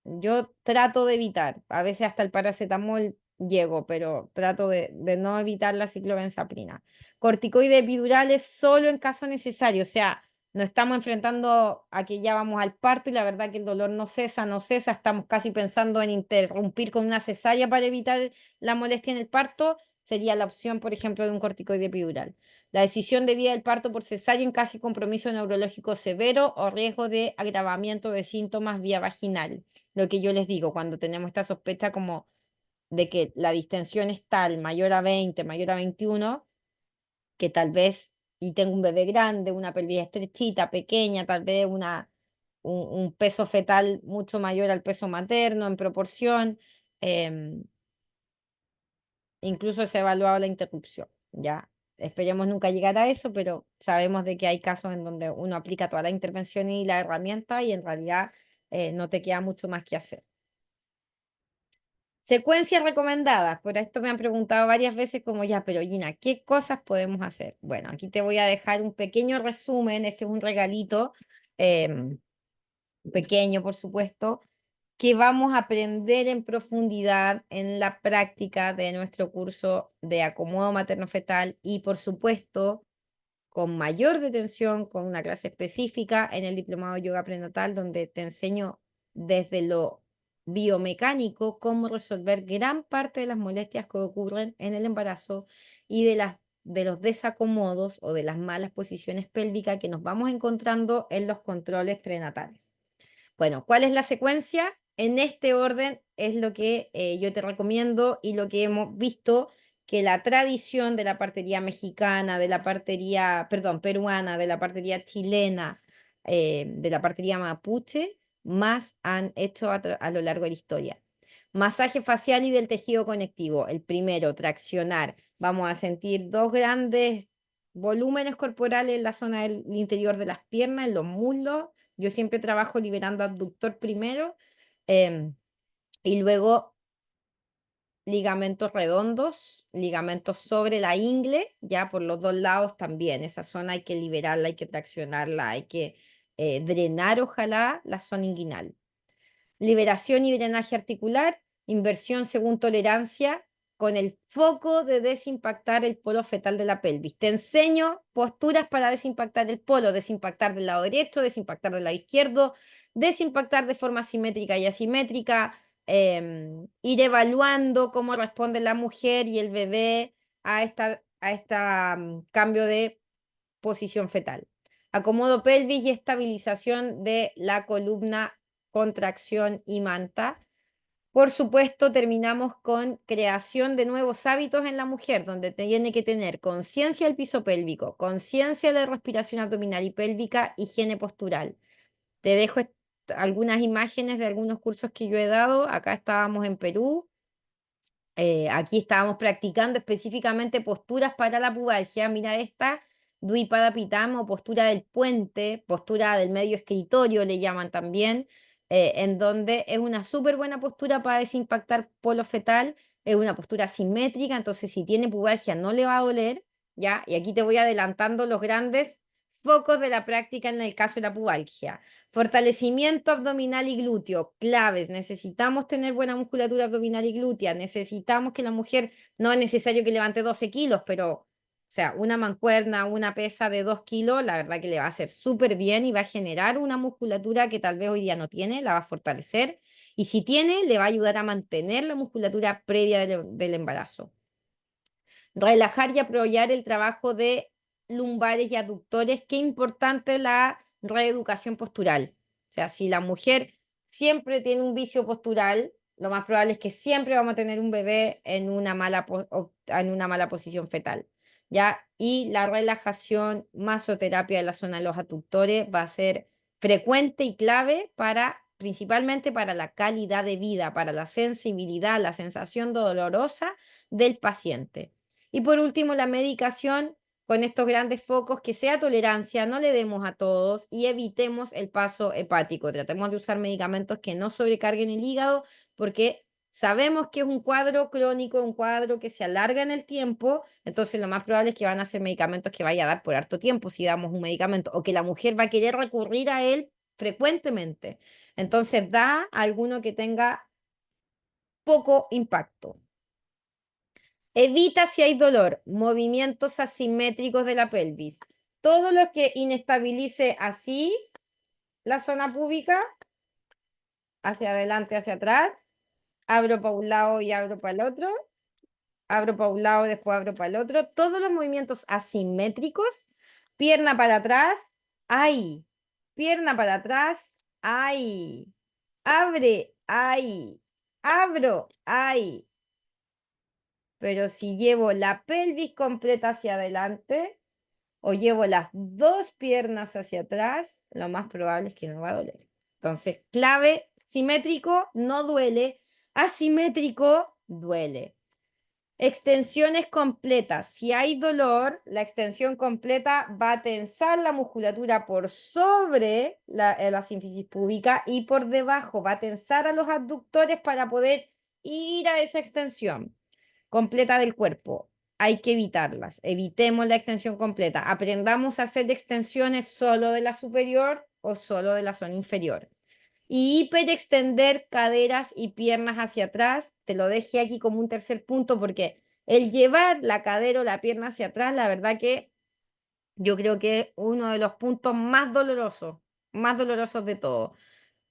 [SPEAKER 1] Yo trato de evitar, a veces hasta el paracetamol llego, pero trato de no evitar la ciclobenzaprina. Corticoides epidurales solo en caso necesario, o sea, nos estamos enfrentando a que ya vamos al parto y la verdad que el dolor no cesa, no cesa, estamos casi pensando en interrumpir con una cesárea para evitar la molestia en el parto, sería la opción, por ejemplo, de un corticoide epidural. La decisión de vía del parto por cesárea en caso de compromiso neurológico severo o riesgo de agravamiento de síntomas vía vaginal. Lo que yo les digo, cuando tenemos esta sospecha como de que la distensión es tal, mayor a 20, mayor a 21, que tal vez, y tengo un bebé grande, una pelvis estrechita, pequeña, tal vez un peso fetal mucho mayor al peso materno en proporción, em, incluso se ha evaluado la interrupción, ¿ya? Esperemos nunca llegar a eso, pero sabemos de que hay casos en donde uno aplica toda la intervención y la herramienta y en realidad no te queda mucho más que hacer. Secuencias recomendadas. Por esto me han preguntado varias veces como ya, pero Gina, ¿qué cosas podemos hacer? Bueno, aquí te voy a dejar un pequeño resumen. Este es un regalito em, pequeño, por supuesto, que vamos a aprender en profundidad en la práctica de nuestro curso de acomodo materno-fetal y, por supuesto, con mayor detención, con una clase específica en el diplomado de yoga prenatal, donde te enseño desde lo biomecánico cómo resolver gran parte de las molestias que ocurren en el embarazo y de los desacomodos o de las malas posiciones pélvicas que nos vamos encontrando en los controles prenatales. Bueno, ¿cuál es la secuencia? En este orden es lo que yo te recomiendo y lo que hemos visto que la tradición de la partería mexicana, de la partería, perdón, peruana, de la partería chilena, de la partería mapuche, más han hecho a lo largo de la historia. Masaje facial y del tejido conectivo. El primero, traccionar. Vamos a sentir dos grandes volúmenes corporales en la zona del interior de las piernas, en los muslos. Yo siempre trabajo liberando abductor primero em, y luego ligamentos redondos, ligamentos sobre la ingle, ya por los dos lados también. Esa zona hay que liberarla, hay que traccionarla, hay que drenar, ojalá, la zona inguinal. Liberación y drenaje articular, inversión según tolerancia, con el foco de desimpactar el polo fetal de la pelvis. Te enseño posturas para desimpactar el polo, desimpactar del lado derecho, desimpactar del lado izquierdo, desimpactar de forma simétrica y asimétrica, ir evaluando cómo responde la mujer y el bebé a esta cambio de posición fetal. Acomodo pelvis y estabilización de la columna, contracción y manta. Por supuesto, terminamos con creación de nuevos hábitos en la mujer, donde tiene que tener conciencia del piso pélvico, conciencia de la respiración abdominal y pélvica, higiene postural. Te dejo algunas imágenes de algunos cursos que yo he dado. Acá estábamos en Perú. Aquí estábamos practicando específicamente posturas para la pubalgia. Mira esta, Dvipada Pitama o postura del puente, postura del medio escritorio le llaman también, en donde es una súper buena postura para desimpactar polo fetal, es una postura simétrica, entonces si tiene pubalgia no le va a doler, ¿ya? Y aquí te voy adelantando los grandes focos de la práctica en el caso de la pubalgia. Fortalecimiento abdominal y glúteo, claves. Necesitamos tener buena musculatura abdominal y glútea. Necesitamos que la mujer, no es necesario que levante 12 kilos, pero, o sea, una mancuerna, una pesa de 2 kilos, la verdad que le va a hacer súper bien y va a generar una musculatura que tal vez hoy día no tiene, la va a fortalecer. Y si tiene, le va a ayudar a mantener la musculatura previa del embarazo. Relajar y apoyar el trabajo de lumbares y aductores. Qué importante la reeducación postural. O sea, si la mujer siempre tiene un vicio postural, lo más probable es que siempre vamos a tener un bebé en una mala posición fetal. ¿ya? Y la relajación, masoterapia de la zona de los aductores va a ser frecuente y clave para, principalmente para la calidad de vida, para la sensibilidad, la sensación dolorosa del paciente. Y por último, la medicación con estos grandes focos, que sea tolerancia, no le demos a todos y evitemos el paso hepático. Tratemos de usar medicamentos que no sobrecarguen el hígado, porque sabemos que es un cuadro crónico, un cuadro que se alarga en el tiempo, entonces lo más probable es que van a ser medicamentos que vaya a dar por harto tiempo si damos un medicamento, o que la mujer va a querer recurrir a él frecuentemente. Entonces da alguno que tenga poco impacto. Evita, si hay dolor, movimientos asimétricos de la pelvis. Todo lo que inestabilice así la zona púbica, hacia adelante, hacia atrás, abro para un lado y abro para el otro, abro para un lado, después abro para el otro. Todos los movimientos asimétricos, pierna para atrás, ahí, pierna para atrás, ahí, abre, ahí, abro, ahí. Pero si llevo la pelvis completa hacia adelante o llevo las dos piernas hacia atrás, lo más probable es que no va a doler. Entonces, clave, simétrico no duele, asimétrico duele. Extensiones completas. Si hay dolor, la extensión completa va a tensar la musculatura por sobre la sínfisis púbica y por debajo va a tensar a los abductores para poder ir a esa extensión completa del cuerpo. Hay que evitarlas. Evitemos la extensión completa. Aprendamos a hacer extensiones solo de la superior o solo de la zona inferior. Y hiperextender caderas y piernas hacia atrás, te lo dejé aquí como un tercer punto porque el llevar la cadera o la pierna hacia atrás, la verdad que yo creo que es uno de los puntos más dolorosos de todo.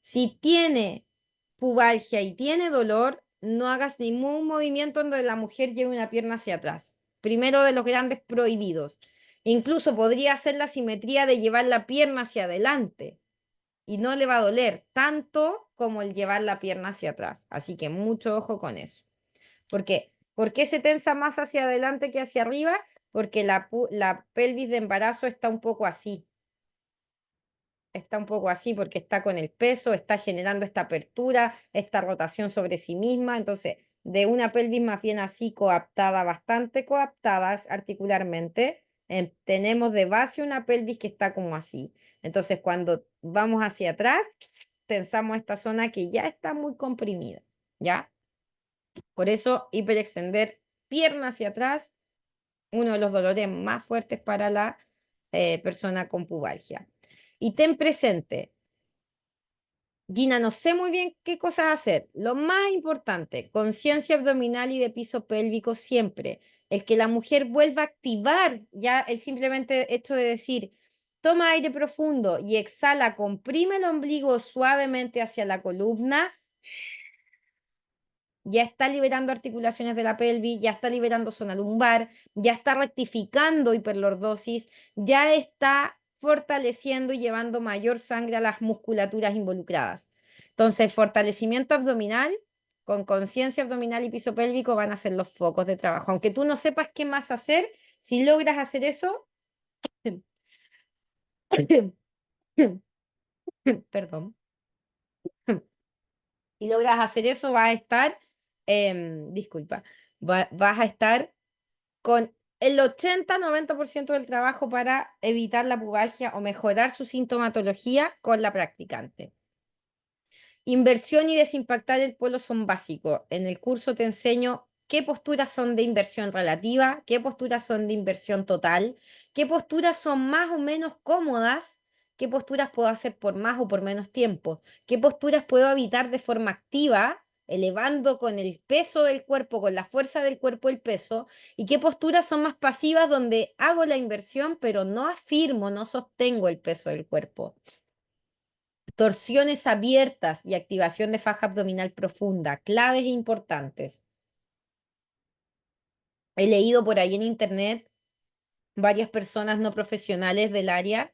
[SPEAKER 1] Si tiene pubalgia y tiene dolor, no hagas ningún movimiento donde la mujer lleve una pierna hacia atrás. Primero de los grandes prohibidos. Incluso podría hacer la simetría de llevar la pierna hacia adelante y no le va a doler tanto como el llevar la pierna hacia atrás. Así que mucho ojo con eso. ¿Por qué? ¿Por qué se tensa más hacia adelante que hacia arriba? Porque la pelvis de embarazo está un poco así. Está un poco así porque está con el peso, está generando esta apertura, esta rotación sobre sí misma. Entonces, de una pelvis más bien así coaptada, bastante coaptada articularmente, tenemos de base una pelvis que está como así. Entonces, cuando vamos hacia atrás, tensamos esta zona que ya está muy comprimida, ¿ya? Por eso, hiperextender pierna hacia atrás, uno de los dolores más fuertes para la persona con pubalgia. Y ten presente, Gina, no sé muy bien qué cosas hacer. Lo más importante, conciencia abdominal y de piso pélvico siempre. El que la mujer vuelva a activar ya el simplemente hecho de decir, toma aire profundo y exhala, comprime el ombligo suavemente hacia la columna, ya está liberando articulaciones de la pelvis, ya está liberando zona lumbar, ya está rectificando hiperlordosis, ya está fortaleciendo y llevando mayor sangre a las musculaturas involucradas. Entonces, fortalecimiento abdominal con conciencia abdominal y piso pélvico van a ser los focos de trabajo. Aunque tú no sepas qué más hacer, si logras hacer eso, perdón, si logras hacer eso, vas a estar, disculpa, vas a estar con el 80-90% del trabajo para evitar la pubalgia o mejorar su sintomatología con la practicante. Inversión y desimpactar el polo son básicos. En el curso te enseño qué posturas son de inversión relativa, qué posturas son de inversión total, qué posturas son más o menos cómodas, qué posturas puedo hacer por más o por menos tiempo, qué posturas puedo evitar de forma activa, elevando con el peso del cuerpo, con la fuerza del cuerpo el peso, y qué posturas son más pasivas donde hago la inversión, pero no afirmo, no sostengo el peso del cuerpo. Torsiones abiertas y activación de faja abdominal profunda, claves importantes. He leído por ahí en internet varias personas no profesionales del área.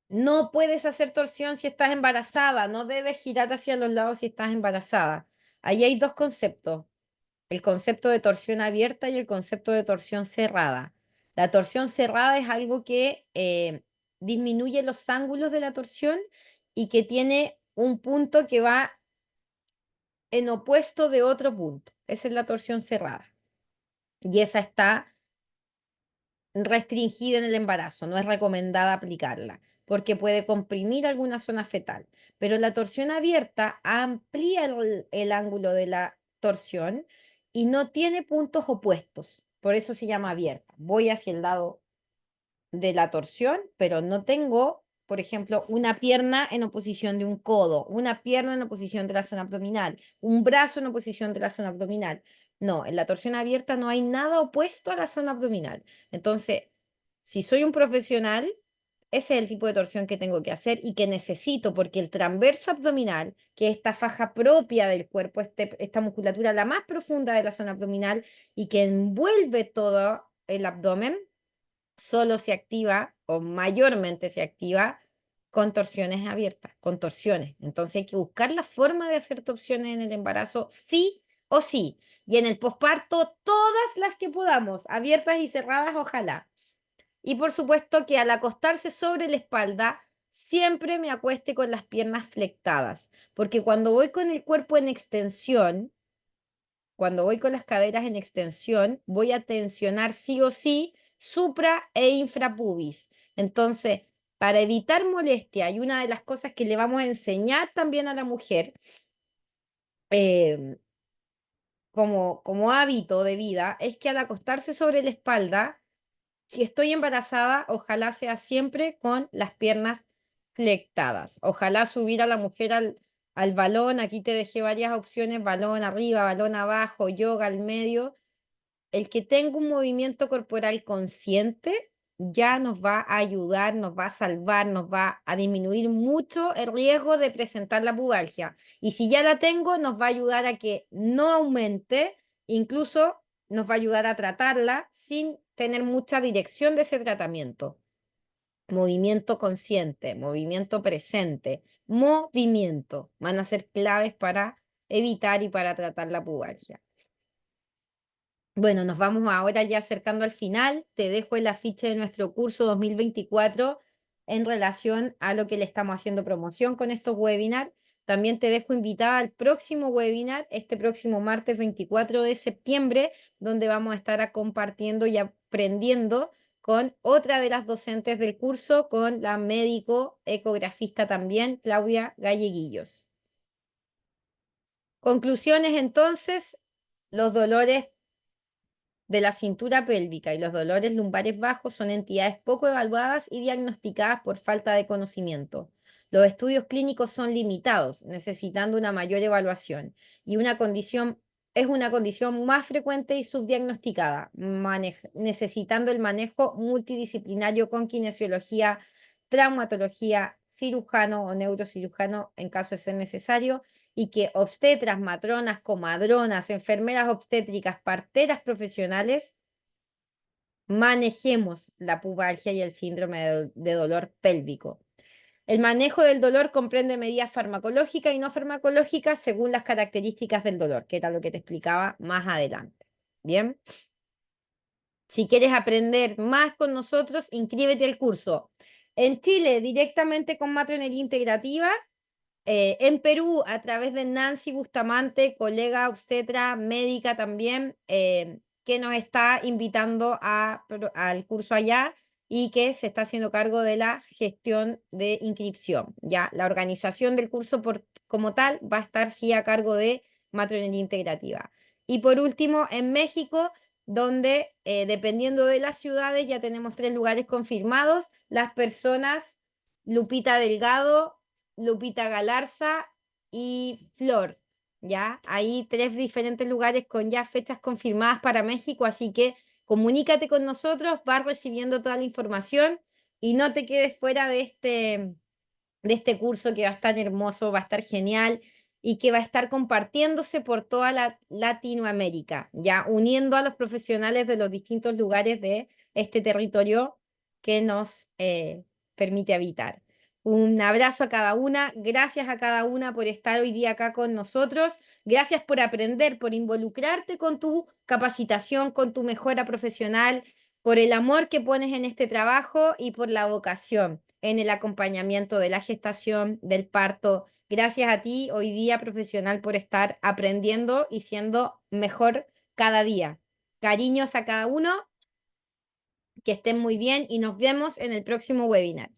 [SPEAKER 1] No puedes hacer torsión si estás embarazada, no debes girar hacia los lados si estás embarazada. Ahí hay dos conceptos. el concepto de torsión abierta y el concepto de torsión cerrada. La torsión cerrada es algo que disminuye los ángulos de la torsión y que tiene un punto que va en opuesto de otro punto. Esa es la torsión cerrada. Y esa está restringida en el embarazo, no es recomendada aplicarla, porque puede comprimir alguna zona fetal. Pero la torsión abierta amplía el ángulo de la torsión y no tiene puntos opuestos. Por eso se llama abierta. Voy hacia el lado de la torsión, pero no tengo, por ejemplo, una pierna en oposición de un codo, una pierna en oposición de la zona abdominal, un brazo en oposición de la zona abdominal. No, en la torsión abierta no hay nada opuesto a la zona abdominal. Entonces, si soy un profesional, ese es el tipo de torsión que tengo que hacer y que necesito, porque el transverso abdominal, que es esta faja propia del cuerpo, esta musculatura la más profunda de la zona abdominal y que envuelve todo el abdomen, solo se activa o mayormente se activa con torsiones abiertas, con torsiones. Entonces hay que buscar la forma de hacer torsiones en el embarazo, sí o sí. Y en el posparto, todas las que podamos, abiertas y cerradas, ojalá. Y por supuesto que al acostarse sobre la espalda, siempre me acueste con las piernas flectadas, porque cuando voy con el cuerpo en extensión, cuando voy con las caderas en extensión, voy a tensionar sí o sí supra e infrapubis. Entonces, para evitar molestia, y una de las cosas que le vamos a enseñar también a la mujer, eh, como hábito de vida, es que al acostarse sobre la espalda, si estoy embarazada, ojalá sea siempre con las piernas flectadas. Ojalá subir a la mujer al balón. Aquí te dejé varias opciones: balón arriba, balón abajo, yoga al medio. El que tenga un movimiento corporal consciente ya nos va a ayudar, nos va a salvar, nos va a disminuir mucho el riesgo de presentar la pubalgia. Y si ya la tengo, nos va a ayudar a que no aumente, incluso nos va a ayudar a tratarla sin tener mucha dirección de ese tratamiento. Movimiento consciente, movimiento presente, movimiento van a ser claves para evitar y para tratar la pubalgia. Bueno, nos vamos ahora ya acercando al final. Te dejo el afiche de nuestro curso 2024 en relación a lo que le estamos haciendo promoción con estos webinars. También te dejo invitada al próximo webinar, este próximo martes 24 de septiembre, donde vamos a estar compartiendo y aprendiendo con otra de las docentes del curso, con la médico ecografista también, Claudia Galleguillos. Conclusiones entonces: los dolores de la cintura pélvica y los dolores lumbares bajos son entidades poco evaluadas y diagnosticadas por falta de conocimiento. Los estudios clínicos son limitados, necesitando una mayor evaluación, y es una condición más frecuente y subdiagnosticada, necesitando el manejo multidisciplinario con kinesiología, traumatología, cirujano o neurocirujano en caso de ser necesario, y que obstetras, matronas, comadronas, enfermeras obstétricas, parteras profesionales, manejemos la pubalgia y el síndrome de dolor pélvico. El manejo del dolor comprende medidas farmacológicas y no farmacológicas según las características del dolor, que era lo que te explicaba más adelante. Bien. Si quieres aprender más con nosotros, inscríbete al curso. En Chile, directamente con Matronería Integrativa. En Perú, a través de Nancy Bustamante, colega obstetra, médica también, que nos está invitando al curso allá y que se está haciendo cargo de la gestión de inscripción. Ya, la organización del curso como tal va a estar sí a cargo de Matronería Integrativa. Y por último, en México, donde dependiendo de las ciudades ya tenemos 3 lugares confirmados. Las personas: Lupita Delgado, Lupita Galarza y Flor, ¿ya? Hay 3 diferentes lugares con ya fechas confirmadas para México, así que comunícate con nosotros, vas recibiendo toda la información y no te quedes fuera de este curso, que va a estar hermoso, va a estar genial y que va a estar compartiéndose por toda Latinoamérica, ya uniendo a los profesionales de los distintos lugares de este territorio que nos permite habitar. Un abrazo a cada una, gracias a cada una por estar hoy día acá con nosotros, gracias por aprender, por involucrarte con tu capacitación, con tu mejora profesional, por el amor que pones en este trabajo y por la vocación en el acompañamiento de la gestación, del parto. Gracias a ti hoy día, profesional, por estar aprendiendo y siendo mejor cada día. Cariños a cada uno, que estén muy bien y nos vemos en el próximo webinar.